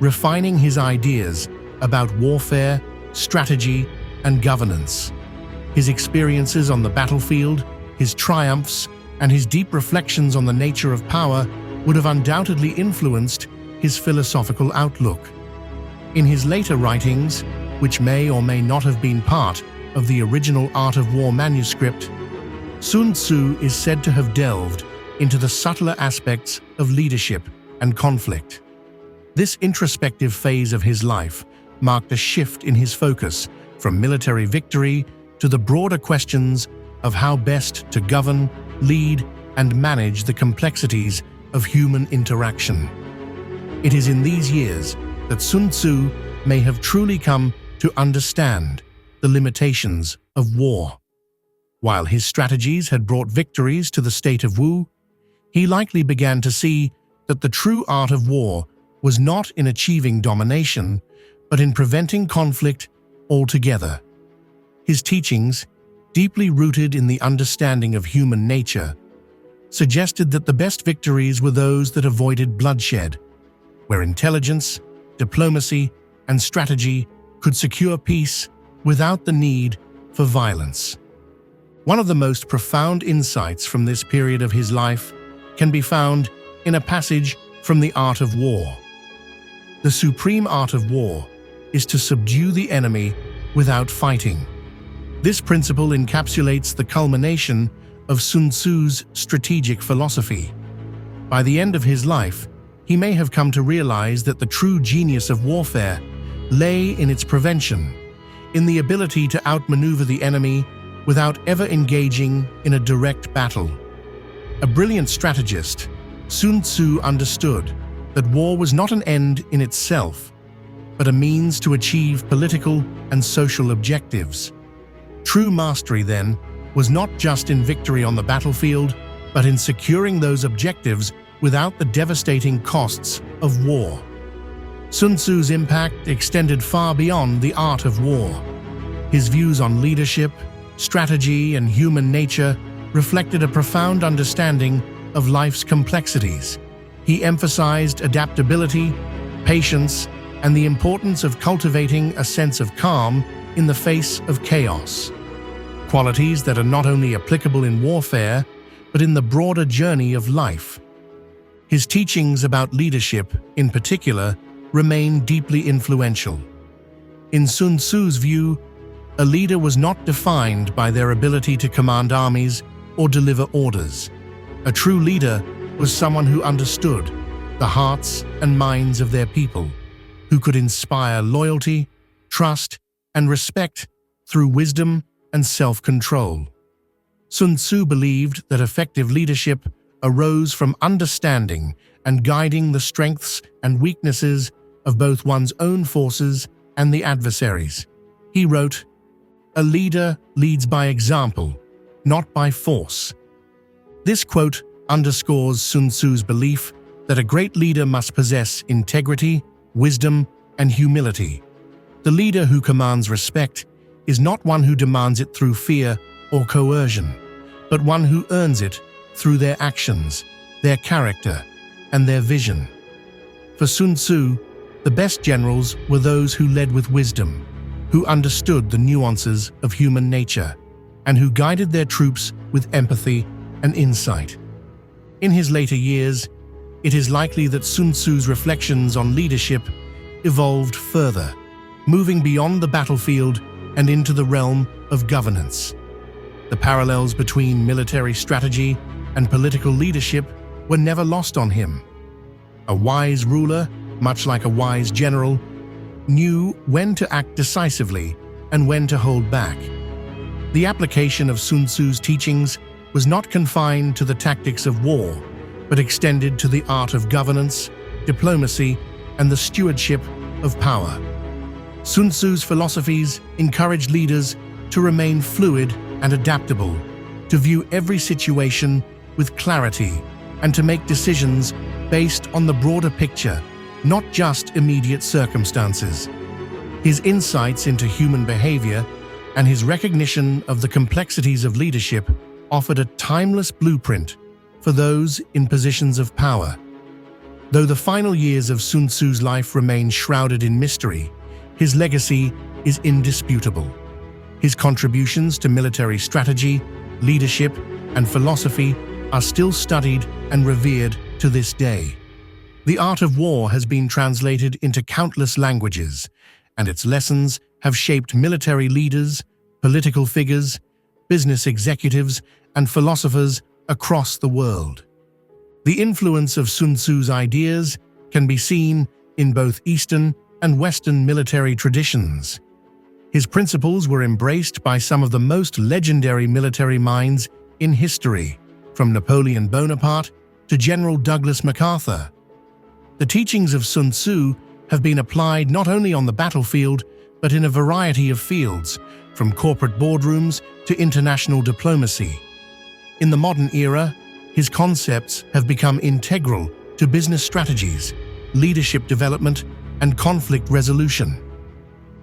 refining his ideas about warfare, strategy, and governance. His experiences on the battlefield, his triumphs, and his deep reflections on the nature of power would have undoubtedly influenced his philosophical outlook. In his later writings, which may or may not have been part of the original Art of War manuscript, Sun Tzu is said to have delved into the subtler aspects of leadership and conflict. This introspective phase of his life marked a shift in his focus from military victory to the broader questions of how best to govern, lead, and manage the complexities of human interaction. It is in these years that Sun Tzu may have truly come to understand the limitations of war. While his strategies had brought victories to the state of Wu, he likely began to see that the true art of war was not in achieving domination, but in preventing conflict altogether. His teachings, deeply rooted in the understanding of human nature, suggested that the best victories were those that avoided bloodshed, where intelligence, diplomacy, and strategy could secure peace without the need for violence. One of the most profound insights from this period of his life can be found in a passage from The Art of War. The supreme art of war is to subdue the enemy without fighting. This principle encapsulates the culmination of Sun Tzu's strategic philosophy. By the end of his life, he may have come to realize that the true genius of warfare lay in its prevention, in the ability to outmaneuver the enemy without ever engaging in a direct battle. A brilliant strategist, Sun Tzu understood that war was not an end in itself, but a means to achieve political and social objectives. True mastery, then, was not just in victory on the battlefield, but in securing those objectives without the devastating costs of war. Sun Tzu's impact extended far beyond the art of war. His views on leadership, strategy, and human nature reflected a profound understanding of life's complexities. He emphasized adaptability, patience, and the importance of cultivating a sense of calm in the face of chaos. Qualities that are not only applicable in warfare, but in the broader journey of life. His teachings about leadership, in particular, remain deeply influential. In Sun Tzu's view, a leader was not defined by their ability to command armies or deliver orders. A true leader was someone who understood the hearts and minds of their people, who could inspire loyalty, trust, and respect through wisdom and self-control. Sun Tzu believed that effective leadership arose from understanding and guiding the strengths and weaknesses of both one's own forces and the adversaries. He wrote, "A leader leads by example, not by force." This quote underscores Sun Tzu's belief that a great leader must possess integrity, wisdom, and humility. The leader who commands respect is not one who demands it through fear or coercion, but one who earns it through their actions, their character, and their vision. For Sun Tzu, the best generals were those who led with wisdom, who understood the nuances of human nature, and who guided their troops with empathy and insight. In his later years, it is likely that Sun Tzu's reflections on leadership evolved further, moving beyond the battlefield and into the realm of governance. The parallels between military strategy and political leadership were never lost on him. A wise ruler, much like a wise general, knew when to act decisively and when to hold back. The application of Sun Tzu's teachings was not confined to the tactics of war, but extended to the art of governance, diplomacy, and the stewardship of power. Sun Tzu's philosophies encouraged leaders to remain fluid and adaptable, to view every situation with clarity, and to make decisions based on the broader picture, not just immediate circumstances. His insights into human behavior and his recognition of the complexities of leadership offered a timeless blueprint for those in positions of power. Though the final years of Sun Tzu's life remain shrouded in mystery, his legacy is indisputable. His contributions to military strategy, leadership, and philosophy are still studied and revered to this day. The art of war has been translated into countless languages, and its lessons have shaped military leaders, political figures, business executives, and philosophers across the world. The influence of Sun Tzu's ideas can be seen in both Eastern and Western military traditions. His principles were embraced by some of the most legendary military minds in history, from Napoleon Bonaparte to General Douglas MacArthur. The teachings of Sun Tzu have been applied not only on the battlefield, but in a variety of fields, from corporate boardrooms to international diplomacy. In the modern era, his concepts have become integral to business strategies, leadership development, and conflict resolution.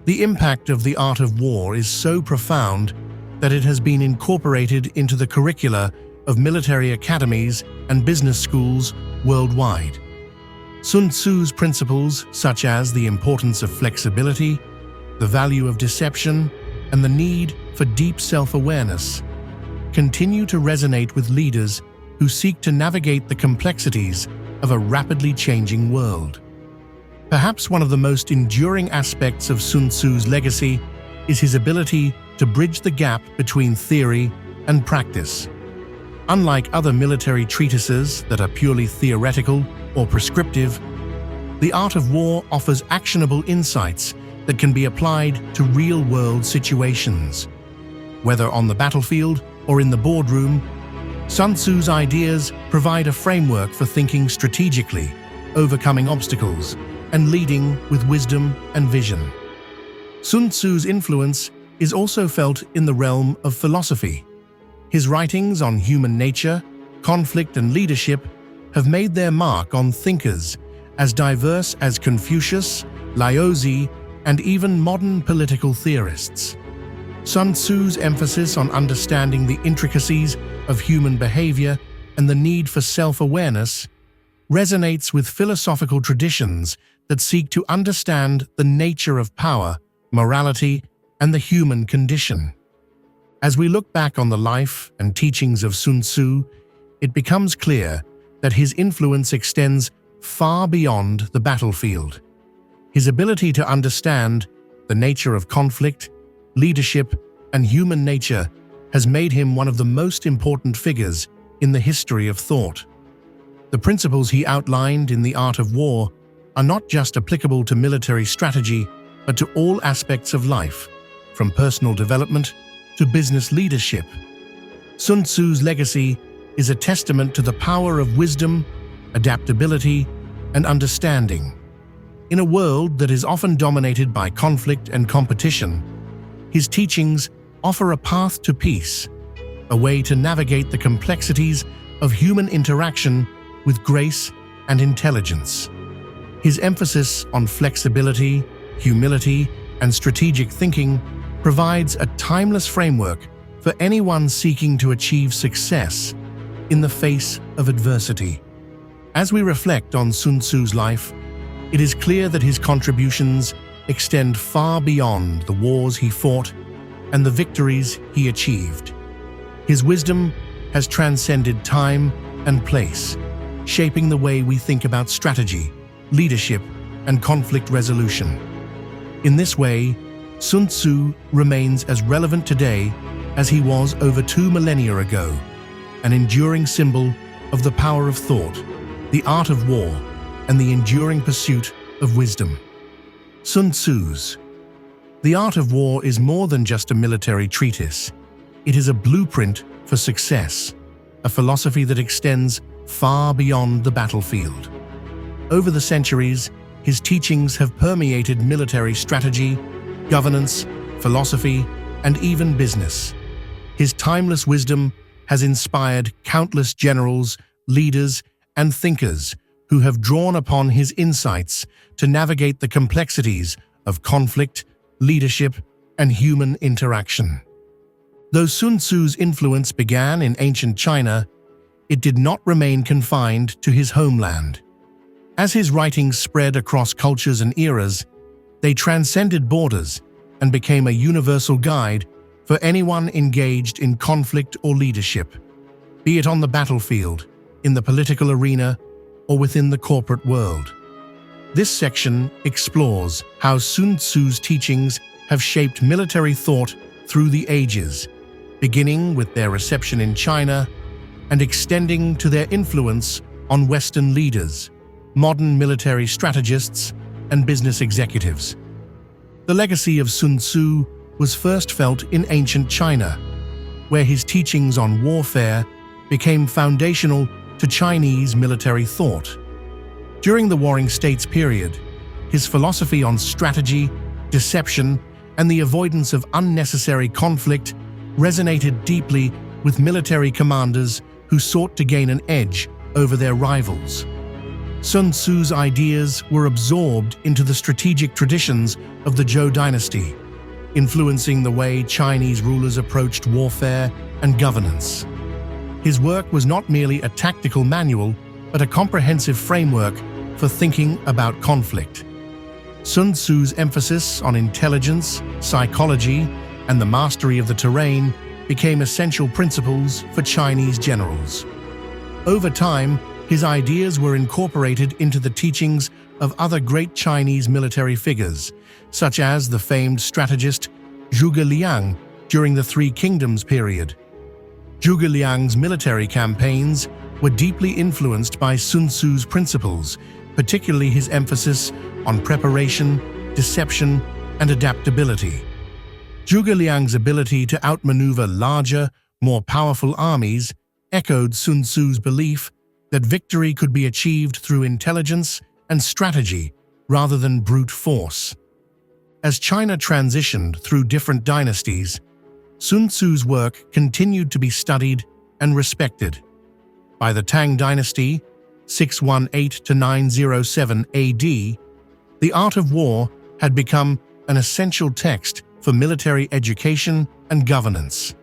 The impact of the art of war is so profound that it has been incorporated into the curricula of military academies and business schools worldwide. Sun Tzu's principles, such as the importance of flexibility, the value of deception, and the need for deep self-awareness, continue to resonate with leaders who seek to navigate the complexities of a rapidly changing world. Perhaps one of the most enduring aspects of Sun Tzu's legacy is his ability to bridge the gap between theory and practice. Unlike other military treatises that are purely theoretical or prescriptive, the art of war offers actionable insights that can be applied to real-world situations. Whether on the battlefield or in the boardroom, Sun Tzu's ideas provide a framework for thinking strategically, overcoming obstacles, and leading with wisdom and vision. Sun Tzu's influence is also felt in the realm of philosophy. His writings on human nature, conflict, and leadership have made their mark on thinkers as diverse as Confucius, Laozi, and even modern political theorists. Sun Tzu's emphasis on understanding the intricacies of human behavior and the need for self-awareness resonates with philosophical traditions that seek to understand the nature of power, morality, and the human condition. As we look back on the life and teachings of Sun Tzu, it becomes clear that his influence extends far beyond the battlefield. His ability to understand the nature of conflict, leadership, and human nature has made him one of the most important figures in the history of thought. The principles he outlined in The Art of War are not just applicable to military strategy, but to all aspects of life, from personal development to business leadership. Sun Tzu's legacy is a testament to the power of wisdom, adaptability, and understanding. In a world that is often dominated by conflict and competition, his teachings offer a path to peace, a way to navigate the complexities of human interaction with grace and intelligence. His emphasis on flexibility, humility, and strategic thinking provides a timeless framework for anyone seeking to achieve success in the face of adversity. As we reflect on Sun Tzu's life, it is clear that his contributions extend far beyond the wars he fought and the victories he achieved. His wisdom has transcended time and place, shaping the way we think about strategy, leadership, and conflict resolution. In this way, Sun Tzu remains as relevant today as he was over 2 millennia ago, an enduring symbol of the power of thought, the art of war, and the enduring pursuit of wisdom. Sun Tzu's The Art of War is more than just a military treatise. It is a blueprint for success, a philosophy that extends far beyond the battlefield. Over the centuries, his teachings have permeated military strategy, governance, philosophy, and even business. His timeless wisdom has inspired countless generals, leaders, and thinkers who have drawn upon his insights to navigate the complexities of conflict, leadership, and human interaction. Though Sun Tzu's influence began in ancient China, it did not remain confined to his homeland. As his writings spread across cultures and eras, they transcended borders and became a universal guide for anyone engaged in conflict or leadership, be it on the battlefield, in the political arena, or within the corporate world. This section explores how Sun Tzu's teachings have shaped military thought through the ages, beginning with their reception in China and extending to their influence on Western leaders, modern military strategists, and business executives. The legacy of Sun Tzu was first felt in ancient China, where his teachings on warfare became foundational to Chinese military thought. During the Warring States period, his philosophy on strategy, deception, and the avoidance of unnecessary conflict resonated deeply with military commanders who sought to gain an edge over their rivals. Sun Tzu's ideas were absorbed into the strategic traditions of the Zhou dynasty, influencing the way Chinese rulers approached warfare and governance. His work was not merely a tactical manual, but a comprehensive framework for thinking about conflict. Sun Tzu's emphasis on intelligence, psychology, and the mastery of the terrain became essential principles for Chinese generals. Over time, his ideas were incorporated into the teachings of other great Chinese military figures, such as the famed strategist Zhuge Liang during the Three Kingdoms period. Zhuge Liang's military campaigns were deeply influenced by Sun Tzu's principles, particularly his emphasis on preparation, deception, and adaptability. Zhuge Liang's ability to outmaneuver larger, more powerful armies echoed Sun Tzu's belief that victory could be achieved through intelligence and strategy rather than brute force. As China transitioned through different dynasties, Sun Tzu's work continued to be studied and respected. By the Tang Dynasty, 618 to 907 AD, the art of war had become an essential text for military education and governance.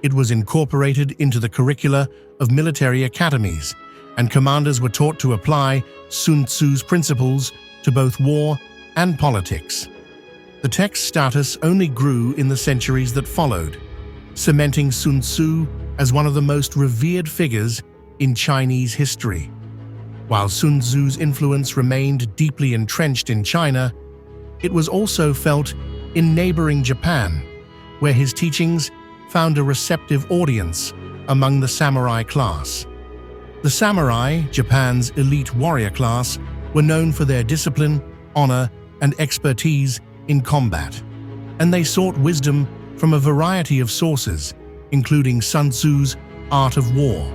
It was incorporated into the curricula of military academies, and commanders were taught to apply Sun Tzu's principles to both war and politics. The text's status only grew in the centuries that followed, cementing Sun Tzu as one of the most revered figures in Chinese history. While Sun Tzu's influence remained deeply entrenched in China, it was also felt in neighboring Japan, where his teachings found a receptive audience among the samurai class. The samurai, Japan's elite warrior class, were known for their discipline, honor, and expertise in combat, and they sought wisdom from a variety of sources, including Sun Tzu's Art of War.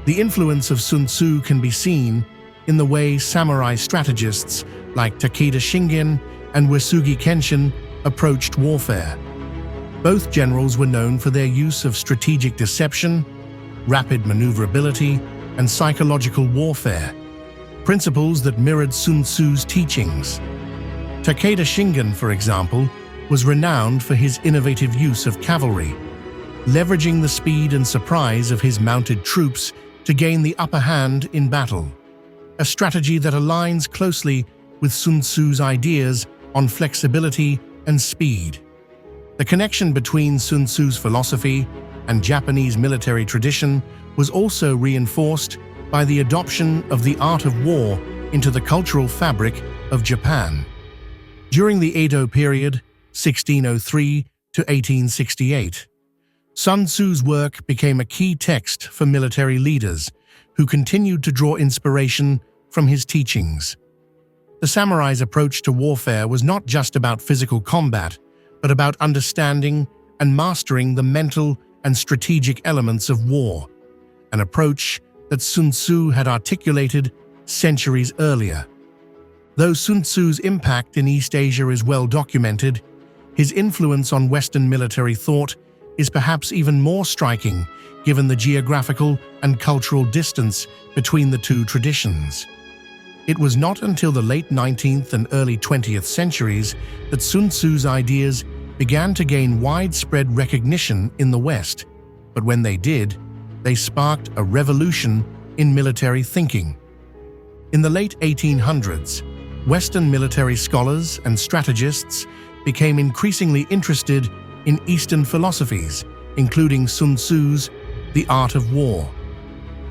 The influence of Sun Tzu can be seen in the way samurai strategists like Takeda Shingen and Uesugi Kenshin approached warfare. Both generals were known for their use of strategic deception, rapid maneuverability, and psychological warfare, principles that mirrored Sun Tzu's teachings. Takeda Shingen, for example, was renowned for his innovative use of cavalry, leveraging the speed and surprise of his mounted troops to gain the upper hand in battle, a strategy that aligns closely with Sun Tzu's ideas on flexibility and speed. The connection between Sun Tzu's philosophy and Japanese military tradition was also reinforced by the adoption of the art of war into the cultural fabric of Japan. During the Edo period, 1603 to 1868, Sun Tzu's work became a key text for military leaders who continued to draw inspiration from his teachings. The samurai's approach to warfare was not just about physical combat, but about understanding and mastering the mental and strategic elements of war, an approach that Sun Tzu had articulated centuries earlier. Though Sun Tzu's impact in East Asia is well documented, his influence on Western military thought is perhaps even more striking given the geographical and cultural distance between the two traditions. It was not until the late 19th and early 20th centuries that Sun Tzu's ideas began to gain widespread recognition in the West, but when they did, they sparked a revolution in military thinking. In the late 1800s, Western military scholars and strategists became increasingly interested in Eastern philosophies, including Sun Tzu's The Art of War.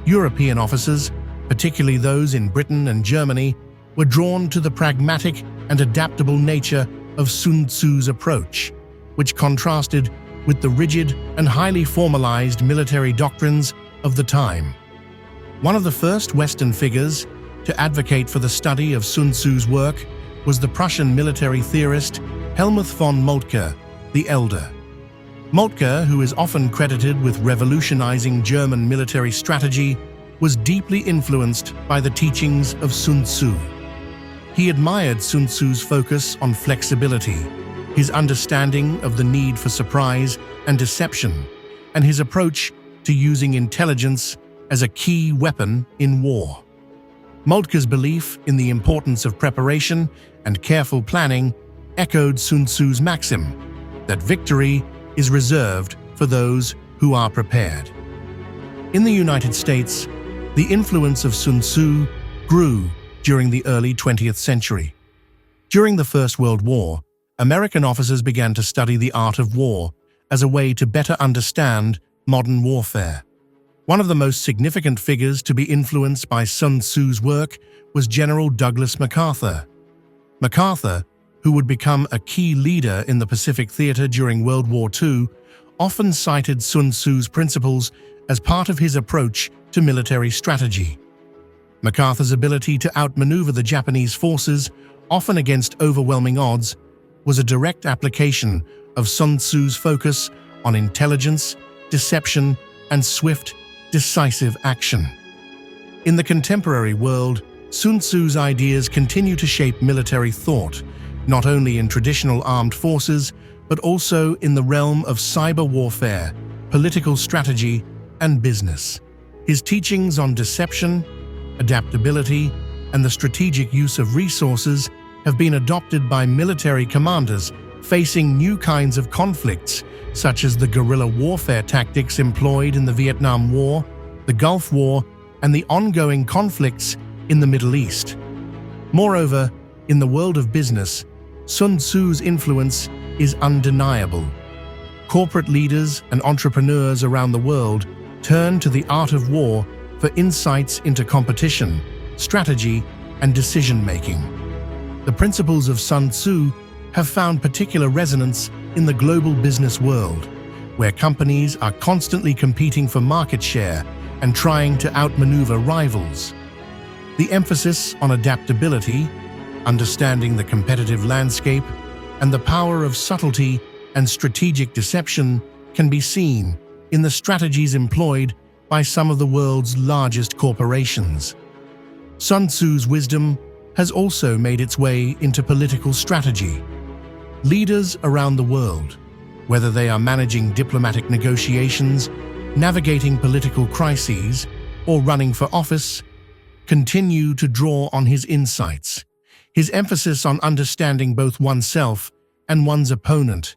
European officers, particularly those in Britain and Germany, were drawn to the pragmatic and adaptable nature of Sun Tzu's approach, which contrasted with the rigid and highly formalized military doctrines of the time. One of the first Western figures to advocate for the study of Sun Tzu's work was the Prussian military theorist Helmuth von Moltke the Elder. Moltke, who is often credited with revolutionizing German military strategy, was deeply influenced by the teachings of Sun Tzu. He admired Sun Tzu's focus on flexibility, his understanding of the need for surprise and deception, and his approach to using intelligence as a key weapon in war. Moltke's belief in the importance of preparation and careful planning echoed Sun Tzu's maxim that victory is reserved for those who are prepared. In the United States, the influence of Sun Tzu grew during the early 20th century. During the First World War, American officers began to study the art of war as a way to better understand modern warfare. One of the most significant figures to be influenced by Sun Tzu's work was General Douglas MacArthur. MacArthur, who would become a key leader in the Pacific Theater during World War II, often cited Sun Tzu's principles as part of his approach to military strategy. MacArthur's ability to outmaneuver the Japanese forces, often against overwhelming odds, was a direct application of Sun Tzu's focus on intelligence, deception, and swift, decisive action. In the contemporary world, Sun Tzu's ideas continue to shape military thought, not only in traditional armed forces, but also in the realm of cyber warfare, political strategy, and business. His teachings on deception, adaptability, and the strategic use of resources have been adopted by military commanders facing new kinds of conflicts, such as the guerrilla warfare tactics employed in the Vietnam War, the Gulf War, and the ongoing conflicts in the Middle East. Moreover, in the world of business, Sun Tzu's influence is undeniable. Corporate leaders and entrepreneurs around the world turn to the art of war for insights into competition, strategy, and decision-making. The principles of Sun Tzu have found particular resonance in the global business world, where companies are constantly competing for market share and trying to outmaneuver rivals. The emphasis on adaptability, understanding the competitive landscape, and the power of subtlety and strategic deception can be seen in the strategies employed by some of the world's largest corporations. Sun Tzu's wisdom has also made its way into political strategy. Leaders around the world, whether they are managing diplomatic negotiations, navigating political crises, or running for office, continue to draw on his insights. His emphasis on understanding both oneself and one's opponent,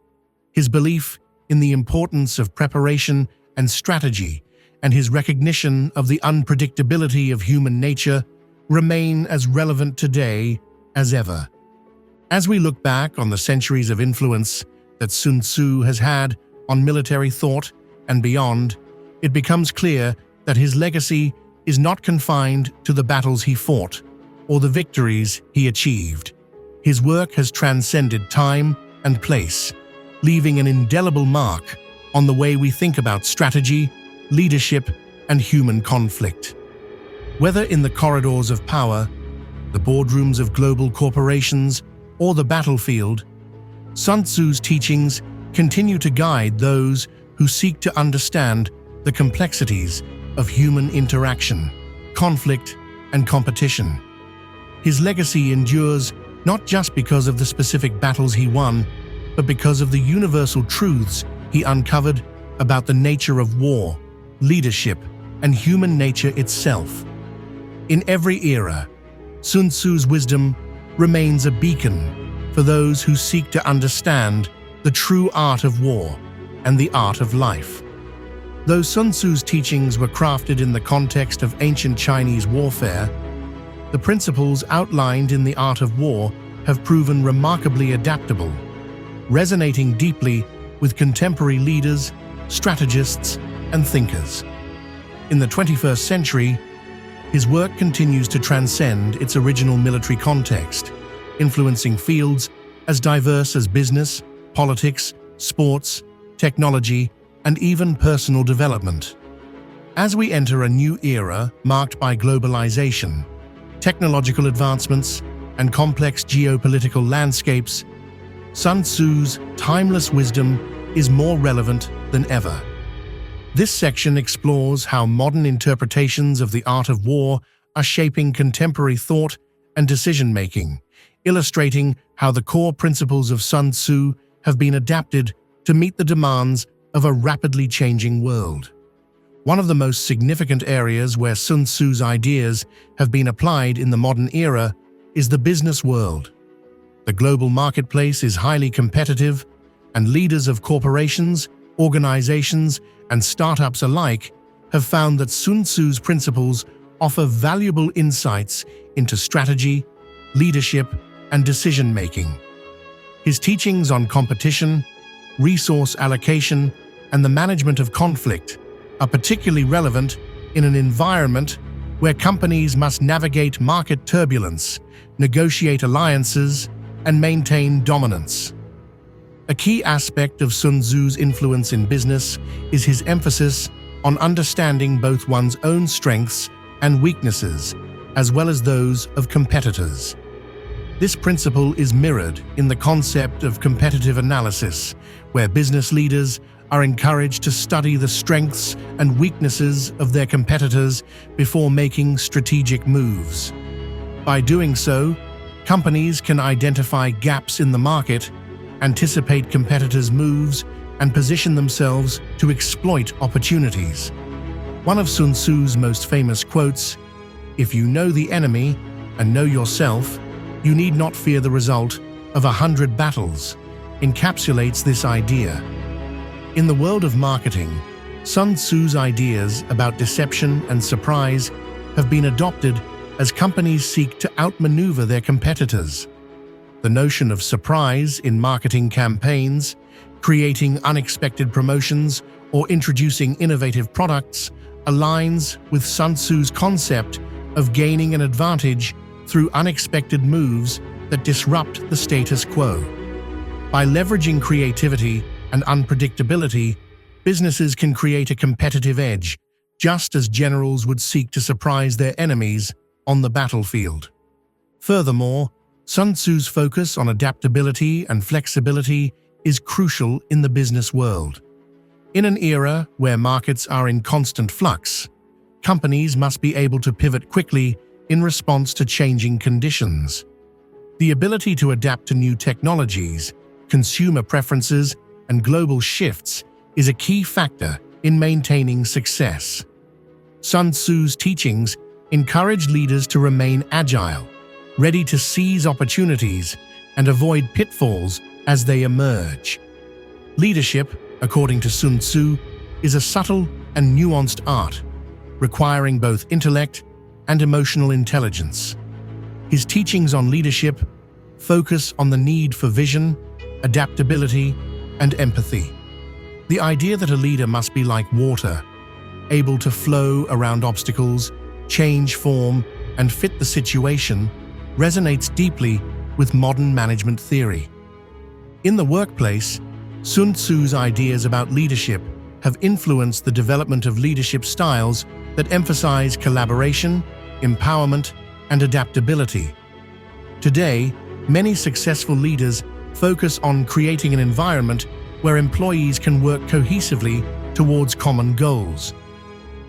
his belief in the importance of preparation and strategy, and his recognition of the unpredictability of human nature remain as relevant today as ever. As we look back on the centuries of influence that Sun Tzu has had on military thought and beyond, it becomes clear that his legacy is not confined to the battles he fought or the victories he achieved. His work has transcended time and place, leaving an indelible mark on the way we think about strategy, leadership, and human conflict. Whether in the corridors of power, the boardrooms of global corporations, or the battlefield, Sun Tzu's teachings continue to guide those who seek to understand the complexities of human interaction, conflict, and competition. His legacy endures not just because of the specific battles he won, but because of the universal truths he uncovered about the nature of war, leadership, and human nature itself. In every era, Sun Tzu's wisdom remains a beacon for those who seek to understand the true art of war and the art of life. Though Sun Tzu's teachings were crafted in the context of ancient Chinese warfare, the principles outlined in the art of war have proven remarkably adaptable, resonating deeply with contemporary leaders, strategists, and thinkers. In the 21st century, his work continues to transcend its original military context, influencing fields as diverse as business, politics, sports, technology, and even personal development. As we enter a new era marked by globalization, technological advancements, and complex geopolitical landscapes, Sun Tzu's timeless wisdom is more relevant than ever. This section explores how modern interpretations of the art of war are shaping contemporary thought and decision-making, illustrating how the core principles of Sun Tzu have been adapted to meet the demands of a rapidly changing world. One of the most significant areas where Sun Tzu's ideas have been applied in the modern era is the business world. The global marketplace is highly competitive, and leaders of corporations, organizations, and startups alike have found that Sun Tzu's principles offer valuable insights into strategy, leadership, and decision-making. His teachings on competition, resource allocation, and the management of conflict are particularly relevant in an environment where companies must navigate market turbulence, negotiate alliances, and maintain dominance. A key aspect of Sun Tzu's influence in business is his emphasis on understanding both one's own strengths and weaknesses, as well as those of competitors. This principle is mirrored in the concept of competitive analysis, where business leaders are encouraged to study the strengths and weaknesses of their competitors before making strategic moves. By doing so, companies can identify gaps in the market, anticipate competitors' moves, and position themselves to exploit opportunities. One of Sun Tzu's most famous quotes, "If you know the enemy and know yourself, you need not fear the result of 100 battles," encapsulates this idea. In the world of marketing, Sun Tzu's ideas about deception and surprise have been adopted as companies seek to outmaneuver their competitors. The notion of surprise in marketing campaigns, creating unexpected promotions, or introducing innovative products aligns with Sun Tzu's concept of gaining an advantage through unexpected moves that disrupt the status quo. By leveraging creativity and unpredictability, businesses can create a competitive edge, just as generals would seek to surprise their enemies on the battlefield. Furthermore, Sun Tzu's focus on adaptability and flexibility is crucial in the business world. In an era where markets are in constant flux, companies must be able to pivot quickly in response to changing conditions. The ability to adapt to new technologies, consumer preferences, and global shifts is a key factor in maintaining success. Sun Tzu's teachings encourage leaders to remain agile, ready to seize opportunities and avoid pitfalls as they emerge. Leadership, according to Sun Tzu, is a subtle and nuanced art, requiring both intellect and emotional intelligence. His teachings on leadership focus on the need for vision, adaptability, and empathy. The idea that a leader must be like water, able to flow around obstacles, change form, and fit the situation, resonates deeply with modern management theory. In the workplace, Sun Tzu's ideas about leadership have influenced the development of leadership styles that emphasize collaboration, empowerment, and adaptability. Today, many successful leaders focus on creating an environment where employees can work cohesively towards common goals.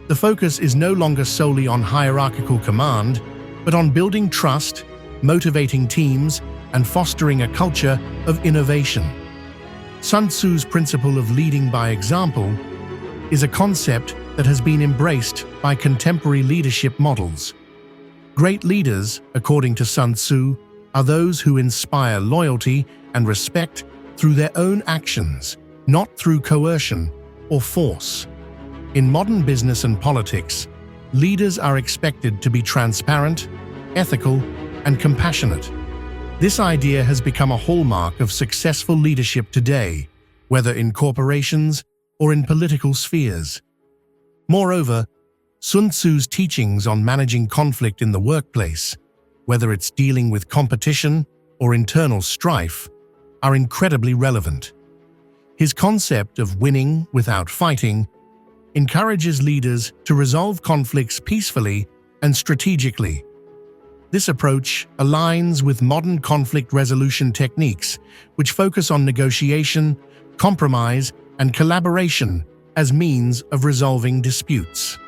The focus is no longer solely on hierarchical command, but on building trust, motivating teams, and fostering a culture of innovation. Sun Tzu's principle of leading by example is a concept that has been embraced by contemporary leadership models. Great leaders, according to Sun Tzu, are those who inspire loyalty and respect through their own actions, not through coercion or force. In modern business and politics, leaders are expected to be transparent, ethical, and compassionate. This idea has become a hallmark of successful leadership today, whether in corporations or in political spheres. Moreover, Sun Tzu's teachings on managing conflict in the workplace, whether it's dealing with competition or internal strife, are incredibly relevant. His concept of winning without fighting encourages leaders to resolve conflicts peacefully and strategically. This approach aligns with modern conflict resolution techniques, which focus on negotiation, compromise, and collaboration as means of resolving disputes.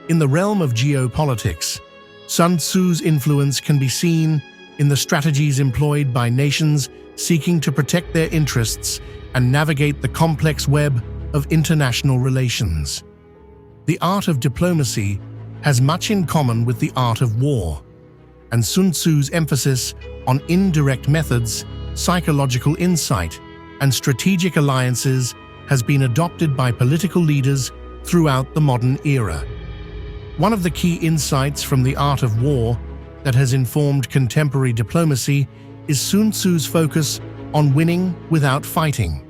In the realm of geopolitics, Sun Tzu's influence can be seen in the strategies employed by nations seeking to protect their interests and navigate the complex web of international relations. The art of diplomacy has much in common with the art of war, and Sun Tzu's emphasis on indirect methods, psychological insight, and strategic alliances has been adopted by political leaders throughout the modern era. One of the key insights from the art of war that has informed contemporary diplomacy is Sun Tzu's focus on winning without fighting.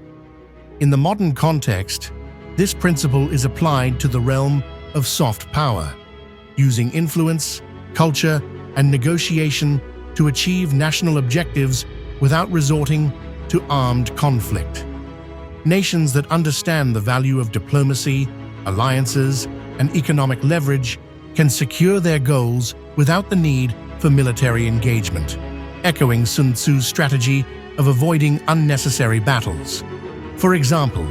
In the modern context, this principle is applied to the realm of soft power, using influence, culture, and negotiation to achieve national objectives without resorting to armed conflict. Nations that understand the value of diplomacy, alliances, and economic leverage can secure their goals without the need for military engagement, echoing Sun Tzu's strategy of avoiding unnecessary battles. For example,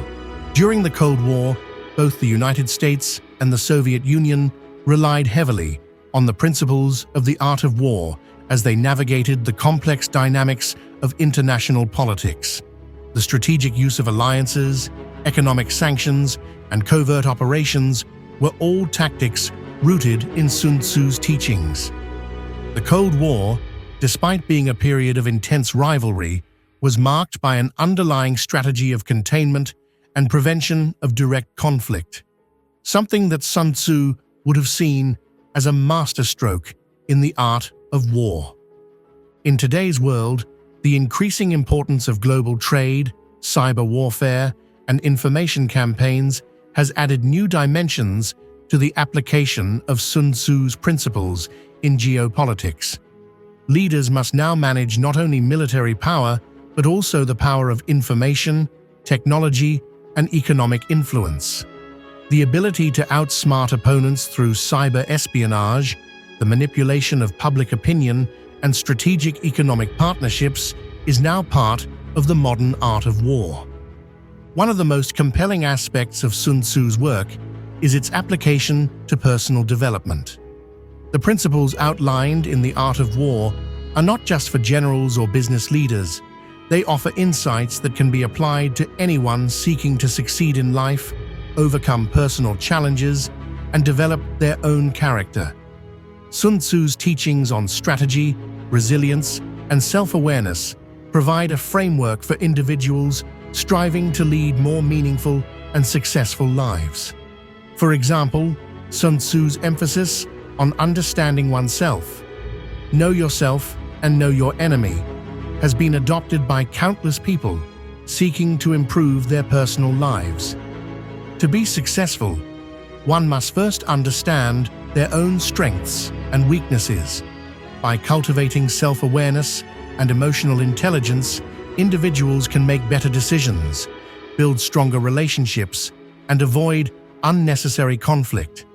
during the Cold War, both the United States and the Soviet Union relied heavily on the principles of the art of war as they navigated the complex dynamics of international politics. The strategic use of alliances, economic sanctions, and covert operations were all tactics rooted in Sun Tzu's teachings. The Cold War, despite being a period of intense rivalry, was marked by an underlying strategy of containment and prevention of direct conflict, something that Sun Tzu would have seen as a masterstroke in the art of war. In today's world, the increasing importance of global trade, cyber warfare, and information campaigns has added new dimensions to the application of Sun Tzu's principles in geopolitics. Leaders must now manage not only military power, but also the power of information, technology, and economic influence. The ability to outsmart opponents through cyber espionage, the manipulation of public opinion, and strategic economic partnerships is now part of the modern art of war. One of the most compelling aspects of Sun Tzu's work is its application to personal development. The principles outlined in the art of war are not just for generals or business leaders. They offer insights that can be applied to anyone seeking to succeed in life, overcome personal challenges, and develop their own character. Sun Tzu's teachings on strategy, resilience, and self-awareness provide a framework for individuals striving to lead more meaningful and successful lives. For example, Sun Tzu's emphasis on understanding oneself, know yourself and know your enemy, has been adopted by countless people seeking to improve their personal lives. To be successful, one must first understand their own strengths and weaknesses. By cultivating self-awareness and emotional intelligence, individuals can make better decisions, build stronger relationships, and avoid unnecessary conflict.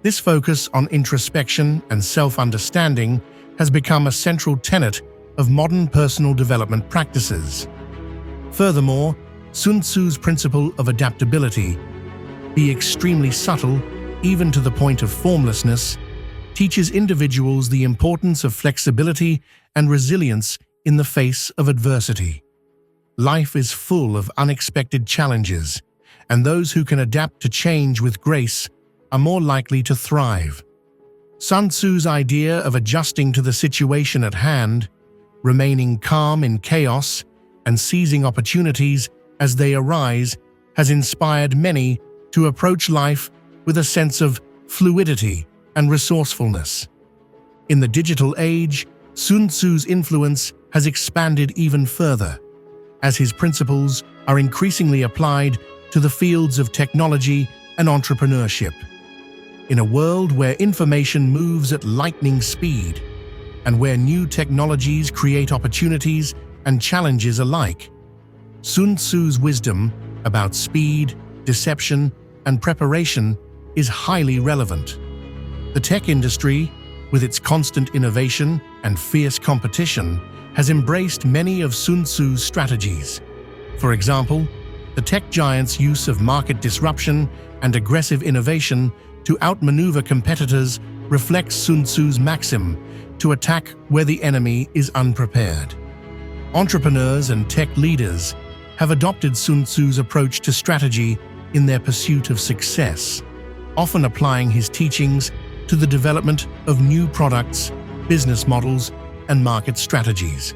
This focus on introspection and self-understanding has become a central tenet of modern personal development practices. Furthermore, Sun Tzu's principle of adaptability, be extremely subtle, even to the point of formlessness, teaches individuals the importance of flexibility and resilience in the face of adversity. Life is full of unexpected challenges, and those who can adapt to change with grace are more likely to thrive. Sun Tzu's idea of adjusting to the situation at hand, remaining calm in chaos, and seizing opportunities as they arise has inspired many to approach life with a sense of fluidity and resourcefulness. In the digital age, Sun Tzu's influence has expanded even further, as his principles are increasingly applied to the fields of technology and entrepreneurship. In a world where information moves at lightning speed, and where new technologies create opportunities and challenges alike, Sun Tzu's wisdom about speed, deception, and preparation is highly relevant. The tech industry, with its constant innovation and fierce competition, has embraced many of Sun Tzu's strategies. For example, the tech giant's use of market disruption and aggressive innovation to outmaneuver competitors reflects Sun Tzu's maxim to attack where the enemy is unprepared. Entrepreneurs and tech leaders have adopted Sun Tzu's approach to strategy in their pursuit of success. often applying his teachings to the development of new products, business models, and market strategies.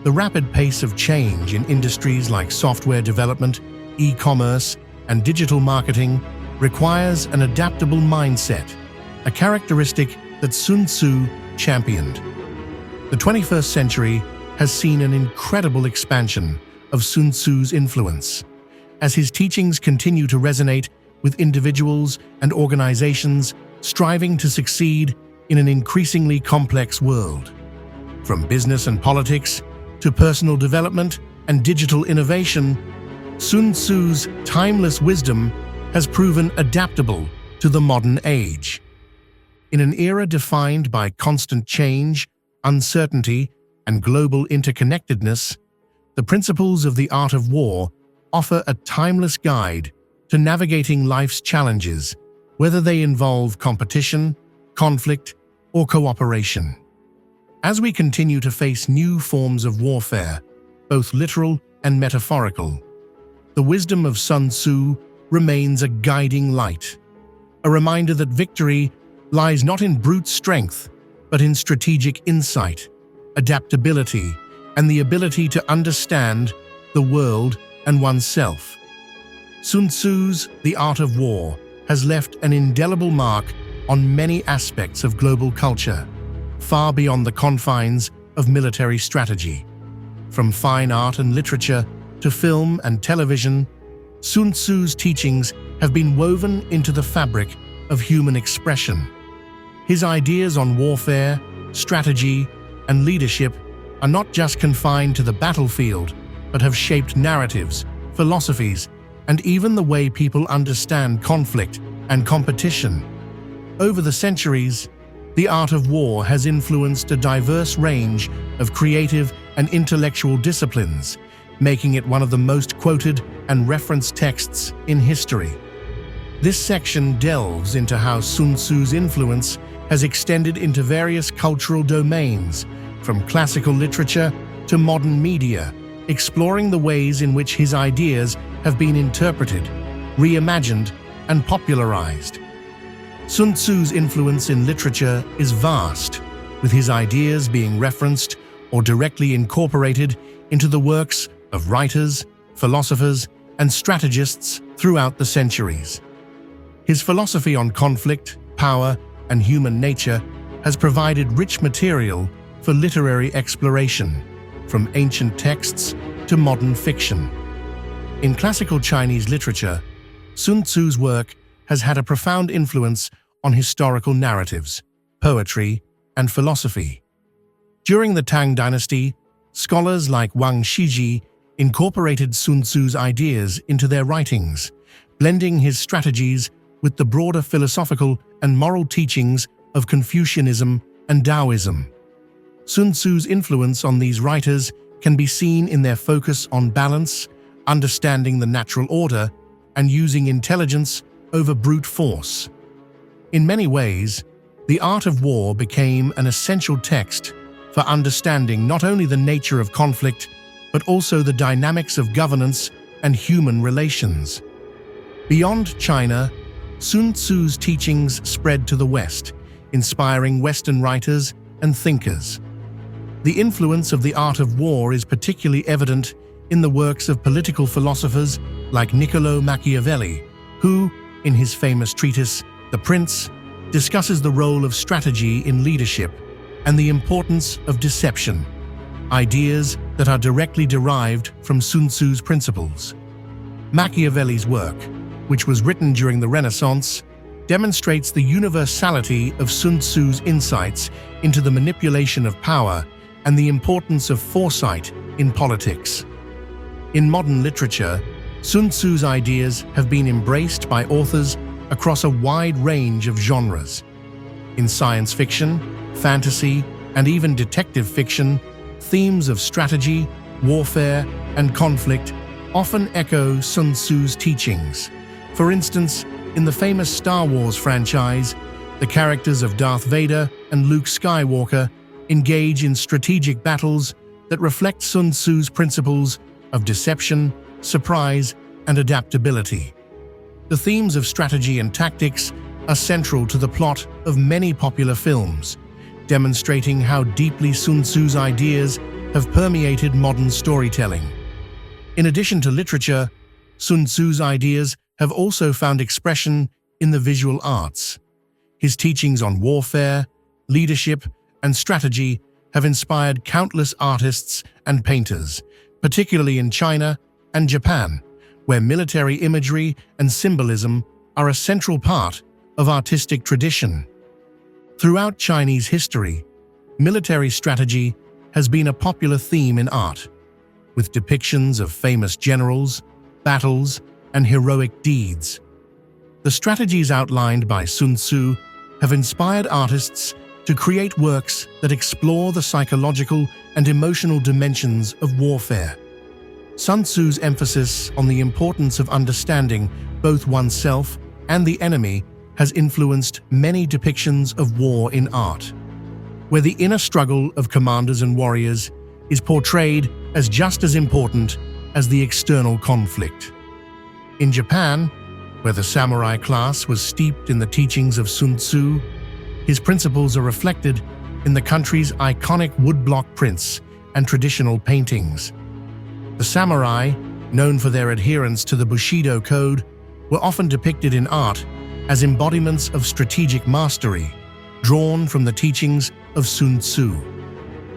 The rapid pace of change in industries like software development, e-commerce, and digital marketing requires an adaptable mindset, a characteristic that Sun Tzu championed. The 21st century has seen an incredible expansion of Sun Tzu's influence, as his teachings continue to resonate with individuals and organizations striving to succeed in an increasingly complex world. From business and politics to personal development and digital innovation, Sun Tzu's timeless wisdom has proven adaptable to the modern age. In an era defined by constant change, uncertainty, and global interconnectedness, the principles of the art of war offer a timeless guide to navigating life's challenges, whether they involve competition, conflict, or cooperation. As we continue to face new forms of warfare, both literal and metaphorical, the wisdom of Sun Tzu remains a guiding light, a reminder that victory lies not in brute strength, but in strategic insight, adaptability, and the ability to understand the world and oneself. Sun Tzu's The Art of War has left an indelible mark on many aspects of global culture, far beyond the confines of military strategy. From fine art and literature to film and television, Sun Tzu's teachings have been woven into the fabric of human expression. His ideas on warfare, strategy, and leadership are not just confined to the battlefield, but have shaped narratives, philosophies, and even the way people understand conflict and competition. Over the centuries, the art of war has influenced a diverse range of creative and intellectual disciplines, making it one of the most quoted and referenced texts in history. This section delves into how Sun Tzu's influence has extended into various cultural domains, from classical literature to modern media, exploring the ways in which his ideas have been interpreted, reimagined, and popularized. Sun Tzu's influence in literature is vast, with his ideas being referenced or directly incorporated into the works of writers, philosophers, and strategists throughout the centuries. His philosophy on conflict, power, and human nature has provided rich material for literary exploration, from ancient texts to modern fiction. In classical Chinese literature, Sun Tzu's work has had a profound influence on historical narratives, poetry, and philosophy. During the Tang Dynasty, scholars like Wang Shiji incorporated Sun Tzu's ideas into their writings, blending his strategies with the broader philosophical and moral teachings of Confucianism and Taoism. Sun Tzu's influence on these writers can be seen in their focus on balance, understanding the natural order, and using intelligence over brute force. In many ways, The Art of War became an essential text for understanding not only the nature of conflict, but also the dynamics of governance and human relations. Beyond China, Sun Tzu's teachings spread to the West, inspiring Western writers and thinkers. The influence of The Art of War is particularly evident in the works of political philosophers like Niccolo Machiavelli, who, in his famous treatise, The Prince, discusses the role of strategy in leadership and the importance of deception, ideas that are directly derived from Sun Tzu's principles. Machiavelli's work, which was written during the Renaissance, demonstrates the universality of Sun Tzu's insights into the manipulation of power and the importance of foresight in politics. In modern literature, Sun Tzu's ideas have been embraced by authors across a wide range of genres. In science fiction, fantasy, and even detective fiction, themes of strategy, warfare, and conflict often echo Sun Tzu's teachings. For instance, in the famous Star Wars franchise, the characters of Darth Vader and Luke Skywalker engage in strategic battles that reflect Sun Tzu's principles of deception, surprise, and adaptability. The themes of strategy and tactics are central to the plot of many popular films, demonstrating how deeply Sun Tzu's ideas have permeated modern storytelling. In addition to literature, Sun Tzu's ideas have also found expression in the visual arts. His teachings on warfare, leadership, and strategy have inspired countless artists and painters, particularly in China and Japan, where military imagery and symbolism are a central part of artistic tradition. Throughout Chinese history, military strategy has been a popular theme in art, with depictions of famous generals, battles, and heroic deeds. The strategies outlined by Sun Tzu have inspired artists to create works that explore the psychological and emotional dimensions of warfare. Sun Tzu's emphasis on the importance of understanding both oneself and the enemy has influenced many depictions of war in art, where the inner struggle of commanders and warriors is portrayed as just as important as the external conflict. In Japan, where the samurai class was steeped in the teachings of Sun Tzu, his principles are reflected in the country's iconic woodblock prints and traditional paintings. The samurai, known for their adherence to the Bushido code, were often depicted in art as embodiments of strategic mastery, drawn from the teachings of Sun Tzu.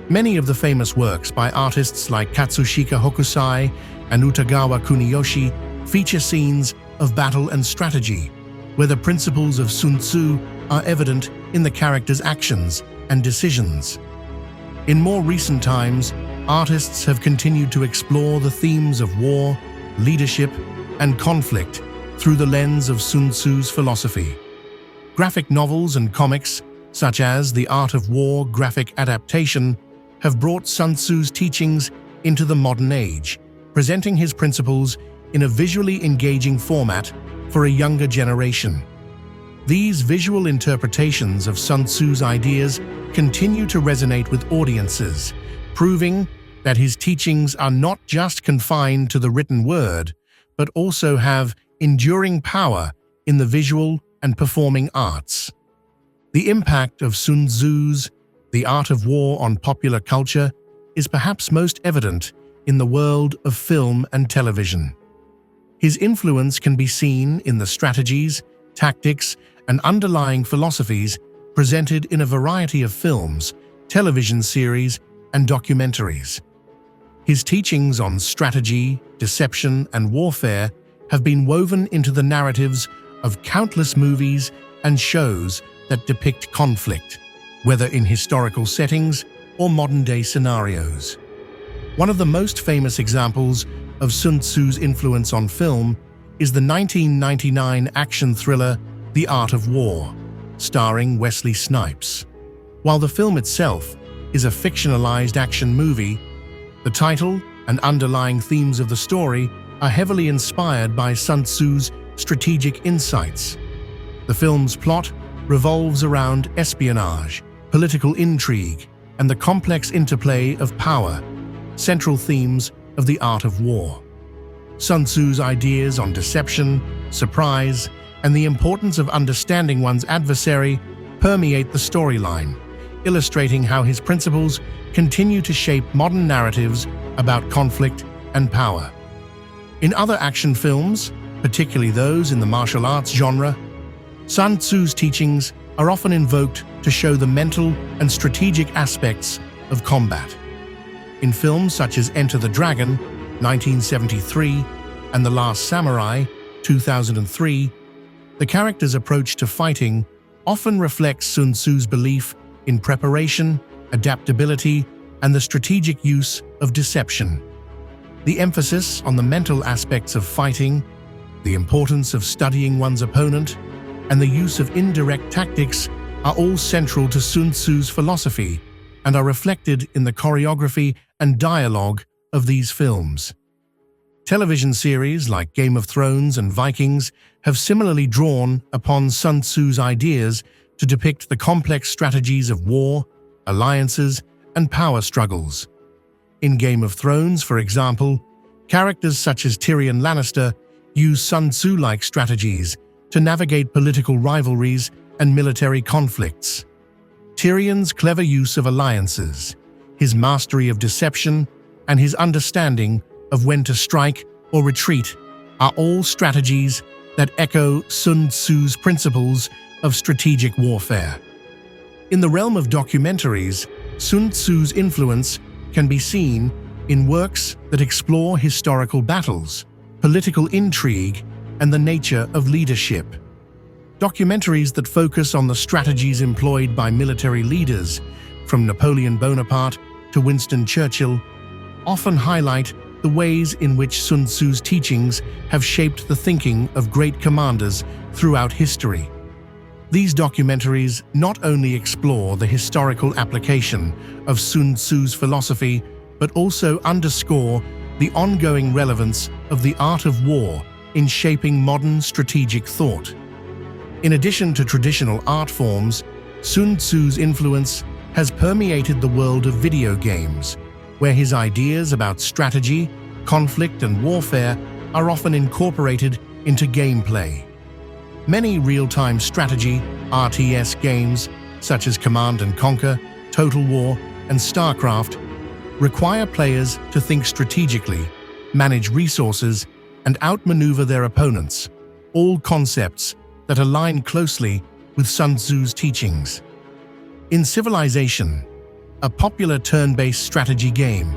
Many of the famous works by artists like Katsushika Hokusai and Utagawa Kuniyoshi feature scenes of battle and strategy, where the principles of Sun Tzu are evident in the characters' actions and decisions. In more recent times, artists have continued to explore the themes of war, leadership, and conflict through the lens of Sun Tzu's philosophy. Graphic novels and comics, such as The Art of War graphic adaptation, have brought Sun Tzu's teachings into the modern age, presenting his principles in a visually engaging format for a younger generation. These visual interpretations of Sun Tzu's ideas continue to resonate with audiences, proving that his teachings are not just confined to the written word, but also have enduring power in the visual and performing arts. The impact of Sun Tzu's The Art of War on popular culture is perhaps most evident in the world of film and television. His influence can be seen in the strategies, tactics, and underlying philosophies presented in a variety of films, television series, and documentaries. His teachings on strategy, deception, and warfare have been woven into the narratives of countless movies and shows that depict conflict, whether in historical settings or modern-day scenarios. One of the most famous examples of Sun Tzu's influence on film is the 1999 action thriller The Art of War, starring Wesley Snipes. While the film itself is a fictionalized action movie, the title and underlying themes of the story are heavily inspired by Sun Tzu's strategic insights. The film's plot revolves around espionage, political intrigue, and the complex interplay of power, central themes of the art of war. Sun Tzu's ideas on deception, surprise, and the importance of understanding one's adversary permeate the storyline, illustrating how his principles continue to shape modern narratives about conflict and power. In other action films, particularly those in the martial arts genre, Sun Tzu's teachings are often invoked to show the mental and strategic aspects of combat. In films such as Enter the Dragon, 1973, and The Last Samurai, 2003, the character's approach to fighting often reflects Sun Tzu's belief in preparation, adaptability, and the strategic use of deception. The emphasis on the mental aspects of fighting, the importance of studying one's opponent, and the use of indirect tactics are all central to Sun Tzu's philosophy and are reflected in the choreography and dialogue of these films. Television series like Game of Thrones and Vikings have similarly drawn upon Sun Tzu's ideas to depict the complex strategies of war, alliances, and power struggles. In Game of Thrones, for example, characters such as Tyrion Lannister use Sun Tzu-like strategies to navigate political rivalries and military conflicts. Tyrion's clever use of alliances, his mastery of deception, and his understanding of when to strike or retreat are all strategies that echo Sun Tzu's principles of strategic warfare. In the realm of documentaries, Sun Tzu's influence can be seen in works that explore historical battles, political intrigue, and the nature of leadership. Documentaries that focus on the strategies employed by military leaders, from Napoleon Bonaparte to Winston Churchill, often highlight the ways in which Sun Tzu's teachings have shaped the thinking of great commanders throughout history. These documentaries not only explore the historical application of Sun Tzu's philosophy, but also underscore the ongoing relevance of the art of war in shaping modern strategic thought. In addition to traditional art forms, Sun Tzu's influence has permeated the world of video games, where his ideas about strategy, conflict, and warfare are often incorporated into gameplay. Many real-time strategy RTS games, such as Command & Conquer, Total War, and StarCraft, require players to think strategically, manage resources, and outmaneuver their opponents, all concepts that align closely with Sun Tzu's teachings. In Civilization, a popular turn-based strategy game,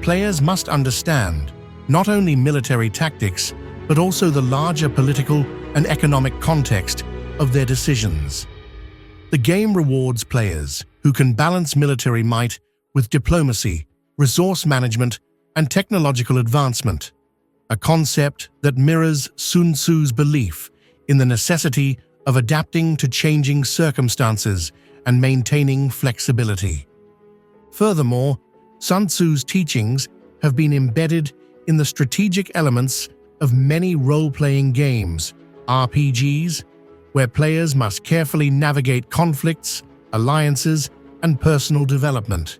players must understand not only military tactics, but also the larger political and economic context of their decisions. The game rewards players who can balance military might with diplomacy, resource management, and technological advancement, a concept that mirrors Sun Tzu's belief in the necessity of adapting to changing circumstances and maintaining flexibility. Furthermore, Sun Tzu's teachings have been embedded in the strategic elements of many role-playing games, RPGs, where players must carefully navigate conflicts, alliances, and personal development.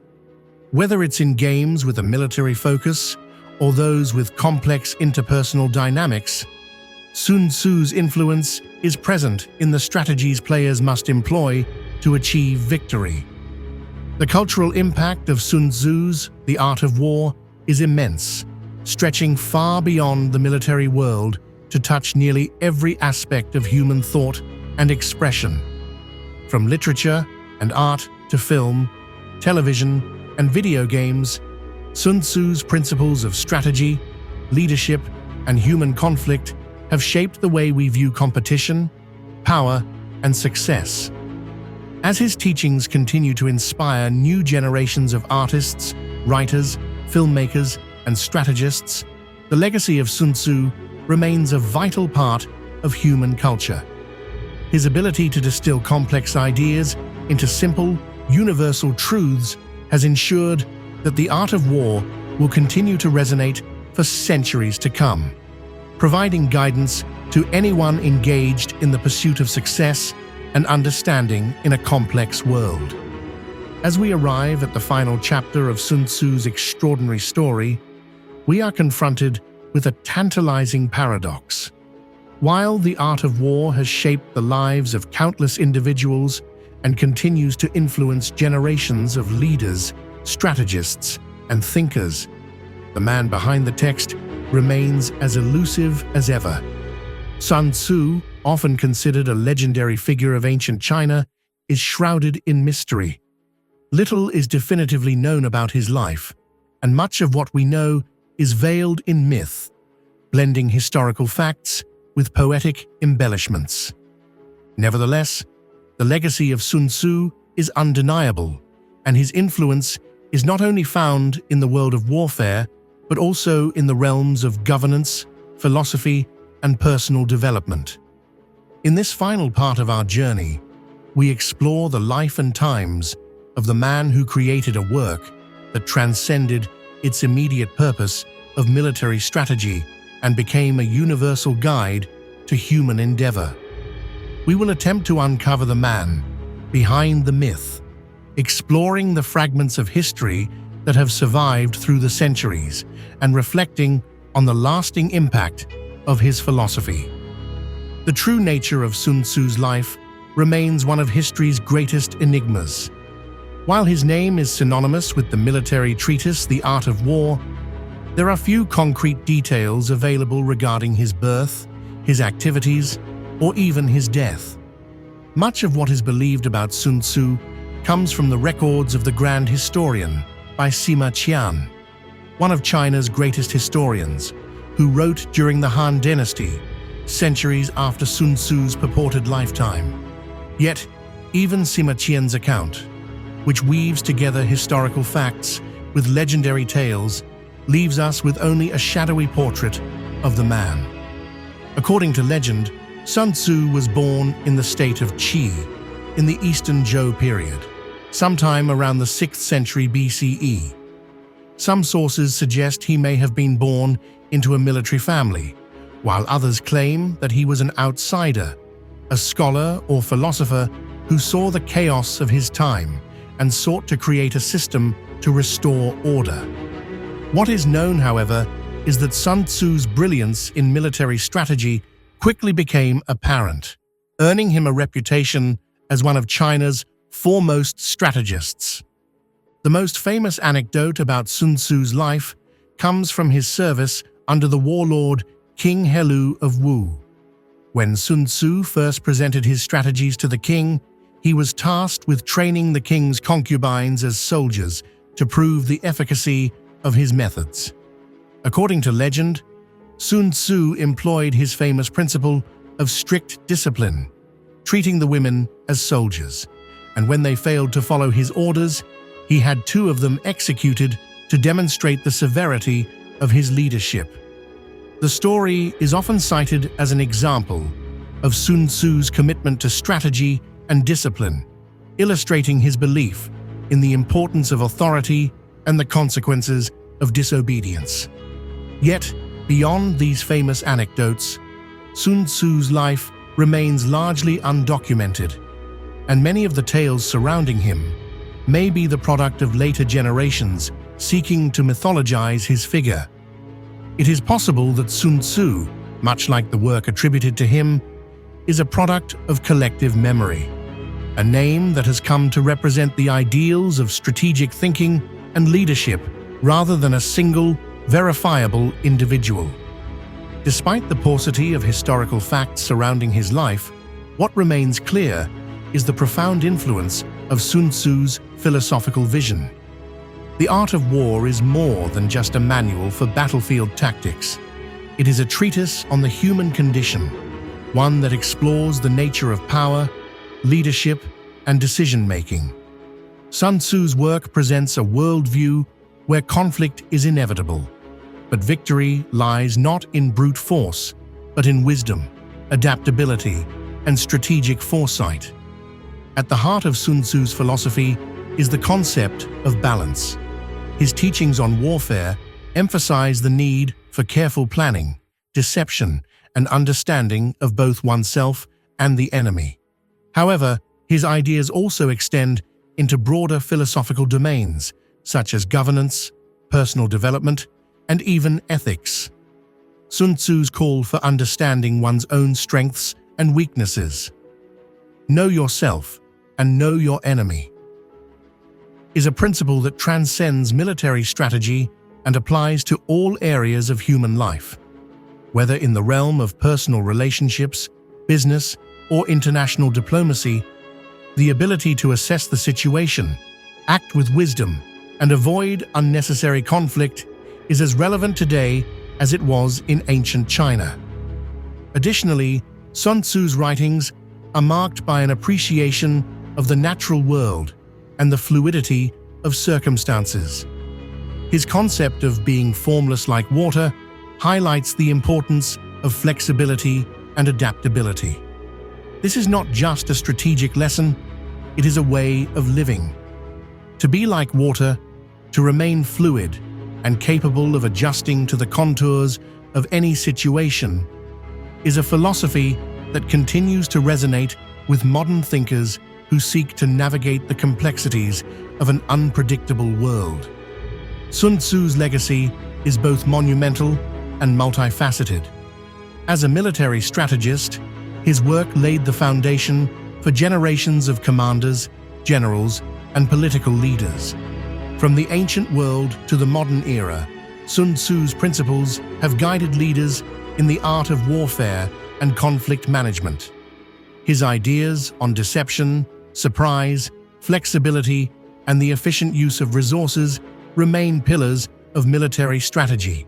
Whether it's in games with a military focus or those with complex interpersonal dynamics, Sun Tzu's influence is present in the strategies players must employ to achieve victory. The cultural impact of Sun Tzu's The Art of War is immense, stretching far beyond the military world to touch nearly every aspect of human thought and expression. From literature and art to film, television, and video games, Sun Tzu's principles of strategy, leadership, and human conflict have shaped the way we view competition, power, and success. As his teachings continue to inspire new generations of artists, writers, filmmakers, and strategists, the legacy of Sun Tzu remains a vital part of human culture. His ability to distill complex ideas into simple, universal truths has ensured that the art of war will continue to resonate for centuries to come, providing guidance to anyone engaged in the pursuit of success and understanding in a complex world. As we arrive at the final chapter of Sun Tzu's extraordinary story, we are confronted with a tantalizing paradox. While the art of war has shaped the lives of countless individuals and continues to influence generations of leaders, strategists, and thinkers, the man behind the text remains as elusive as ever. Sun Tzu, often considered a legendary figure of ancient China, is shrouded in mystery. Little is definitively known about his life, and much of what we know is veiled in myth, blending historical facts with poetic embellishments. Nevertheless, the legacy of Sun Tzu is undeniable, and his influence is not only found in the world of warfare, but also in the realms of governance, philosophy, and personal development. In this final part of our journey, we explore the life and times of the man who created a work that transcended its immediate purpose of military strategy and became a universal guide to human endeavor. We will attempt to uncover the man behind the myth, exploring the fragments of history that have survived through the centuries and reflecting on the lasting impact of his philosophy. The true nature of Sun Tzu's life remains one of history's greatest enigmas. While his name is synonymous with the military treatise The Art of War, there are few concrete details available regarding his birth, his activities, or even his death. Much of what is believed about Sun Tzu comes from the records of the Grand Historian by Sima Qian, one of China's greatest historians, who wrote during the Han Dynasty, centuries after Sun Tzu's purported lifetime. Yet, even Sima Qian's account, which weaves together historical facts with legendary tales, leaves us with only a shadowy portrait of the man. According to legend, Sun Tzu was born in the state of Qi in the Eastern Zhou period, sometime around the 6th century BCE. Some sources suggest he may have been born into a military family, while others claim that he was an outsider, a scholar or philosopher who saw the chaos of his time and sought to create a system to restore order. What is known, however, is that Sun Tzu's brilliance in military strategy quickly became apparent, earning him a reputation as one of China's foremost strategists. The most famous anecdote about Sun Tzu's life comes from his service under the warlord King Helu of Wu. When Sun Tzu first presented his strategies to the king, he was tasked with training the king's concubines as soldiers to prove the efficacy of his methods. According to legend, Sun Tzu employed his famous principle of strict discipline, treating the women as soldiers, and when they failed to follow his orders, he had 2 of them executed to demonstrate the severity of his leadership. The story is often cited as an example of Sun Tzu's commitment to strategy and discipline, illustrating his belief in the importance of authority and the consequences of disobedience. Yet, beyond these famous anecdotes, Sun Tzu's life remains largely undocumented, and many of the tales surrounding him may be the product of later generations seeking to mythologize his figure. It is possible that Sun Tzu, much like the work attributed to him, is a product of collective memory, a name that has come to represent the ideals of strategic thinking and leadership rather than a single, verifiable individual. Despite the paucity of historical facts surrounding his life, what remains clear is the profound influence of Sun Tzu's philosophical vision. The Art of War is more than just a manual for battlefield tactics. It is a treatise on the human condition, one that explores the nature of power, leadership, and decision-making. Sun Tzu's work presents a worldview where conflict is inevitable, but victory lies not in brute force, but in wisdom, adaptability, and strategic foresight. At the heart of Sun Tzu's philosophy is the concept of balance. His teachings on warfare emphasize the need for careful planning, deception, and understanding of both oneself and the enemy. However, his ideas also extend into broader philosophical domains, such as governance, personal development, and even ethics. Sun Tzu's call for understanding one's own strengths and weaknesses, know yourself and know your enemy, is a principle that transcends military strategy and applies to all areas of human life. Whether in the realm of personal relationships, business, or international diplomacy, the ability to assess the situation, act with wisdom, and avoid unnecessary conflict is as relevant today as it was in ancient China. Additionally, Sun Tzu's writings are marked by an appreciation of the natural world and the fluidity of circumstances. His concept of being formless like water highlights the importance of flexibility and adaptability. This is not just a strategic lesson, it is a way of living. To be like water, to remain fluid and capable of adjusting to the contours of any situation, is a philosophy that continues to resonate with modern thinkers who seek to navigate the complexities of an unpredictable world. Sun Tzu's legacy is both monumental and multifaceted. As a military strategist, his work laid the foundation for generations of commanders, generals, and political leaders. From the ancient world to the modern era, Sun Tzu's principles have guided leaders in the art of warfare and conflict management. His ideas on deception, surprise, flexibility, and the efficient use of resources remain pillars of military strategy.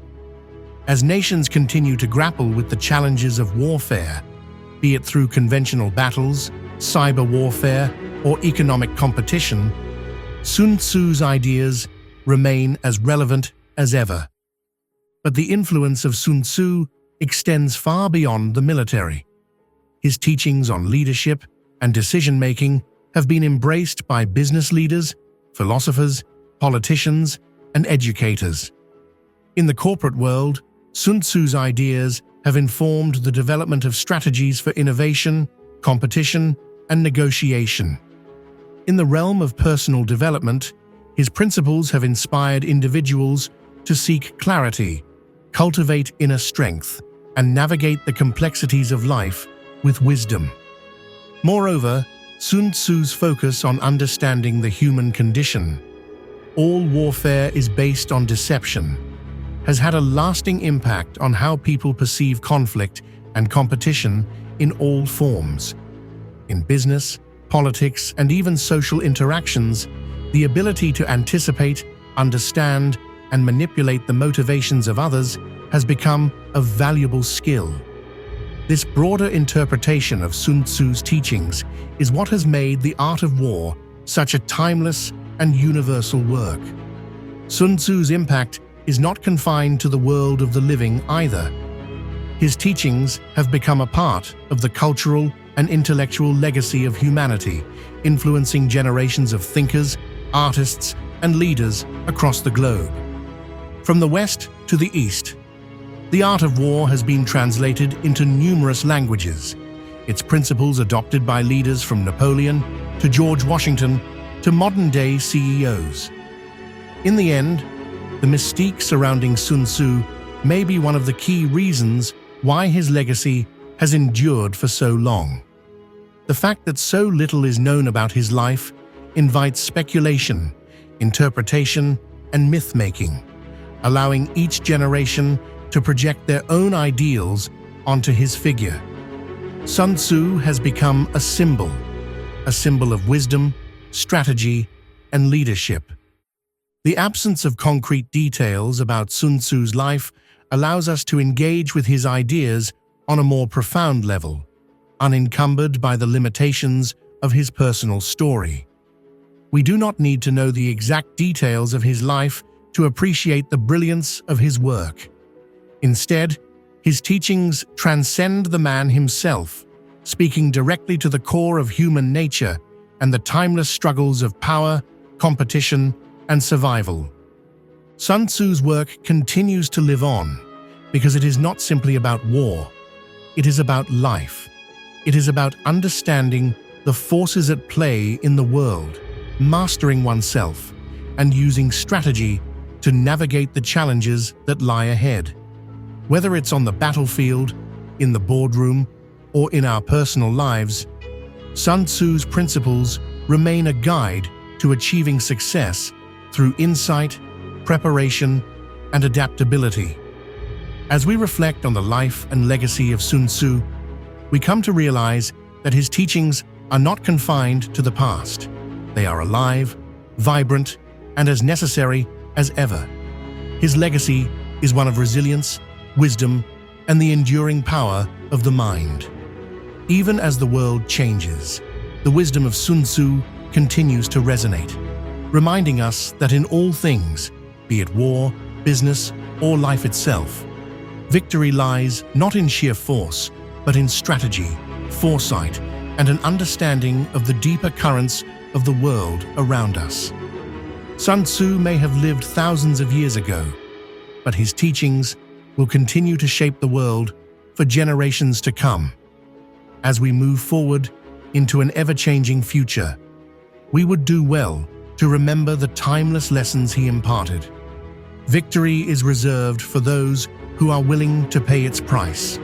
As nations continue to grapple with the challenges of warfare, be it through conventional battles, cyber warfare, or economic competition, Sun Tzu's ideas remain as relevant as ever. But the influence of Sun Tzu extends far beyond the military. His teachings on leadership and decision-making have been embraced by business leaders, philosophers, politicians, and educators. In the corporate world, Sun Tzu's ideas have informed the development of strategies for innovation, competition, and negotiation. In the realm of personal development, his principles have inspired individuals to seek clarity, cultivate inner strength, and navigate the complexities of life with wisdom. Moreover, Sun Tzu's focus on understanding the human condition, all warfare is based on deception, has had a lasting impact on how people perceive conflict and competition in all forms. In business, politics, and even social interactions, the ability to anticipate, understand, and manipulate the motivations of others has become a valuable skill. This broader interpretation of Sun Tzu's teachings is what has made the art of war such a timeless and universal work. Sun Tzu's impact is not confined to the world of the living either. His teachings have become a part of the cultural and intellectual legacy of humanity, influencing generations of thinkers, artists, and leaders across the globe. From the West to the East, the art of war has been translated into numerous languages, its principles adopted by leaders from Napoleon to George Washington to modern-day CEOs. In the end, the mystique surrounding Sun Tzu may be one of the key reasons why his legacy has endured for so long. The fact that so little is known about his life invites speculation, interpretation, and myth-making, allowing each generation to project their own ideals onto his figure. Sun Tzu has become a symbol of wisdom, strategy, and leadership. The absence of concrete details about Sun Tzu's life allows us to engage with his ideas on a more profound level, unencumbered by the limitations of his personal story. We do not need to know the exact details of his life to appreciate the brilliance of his work. Instead, his teachings transcend the man himself, speaking directly to the core of human nature and the timeless struggles of power, competition, and survival. Sun Tzu's work continues to live on because it is not simply about war. It is about life. It is about understanding the forces at play in the world, mastering oneself, and using strategy to navigate the challenges that lie ahead. Whether it's on the battlefield, in the boardroom, or in our personal lives, Sun Tzu's principles remain a guide to achieving success through insight, preparation, and adaptability. As we reflect on the life and legacy of Sun Tzu, we come to realize that his teachings are not confined to the past. They are alive, vibrant, and as necessary as ever. His legacy is one of resilience, wisdom, and the enduring power of the mind. Even as the world changes, the wisdom of Sun Tzu continues to resonate, reminding us that in all things, be it war, business, or life itself, victory lies not in sheer force, but in strategy, foresight, and an understanding of the deeper currents of the world around us. Sun Tzu may have lived thousands of years ago, but his teachings will continue to shape the world for generations to come. As we move forward into an ever-changing future, we would do well to remember the timeless lessons he imparted. Victory is reserved for those who are willing to pay its price.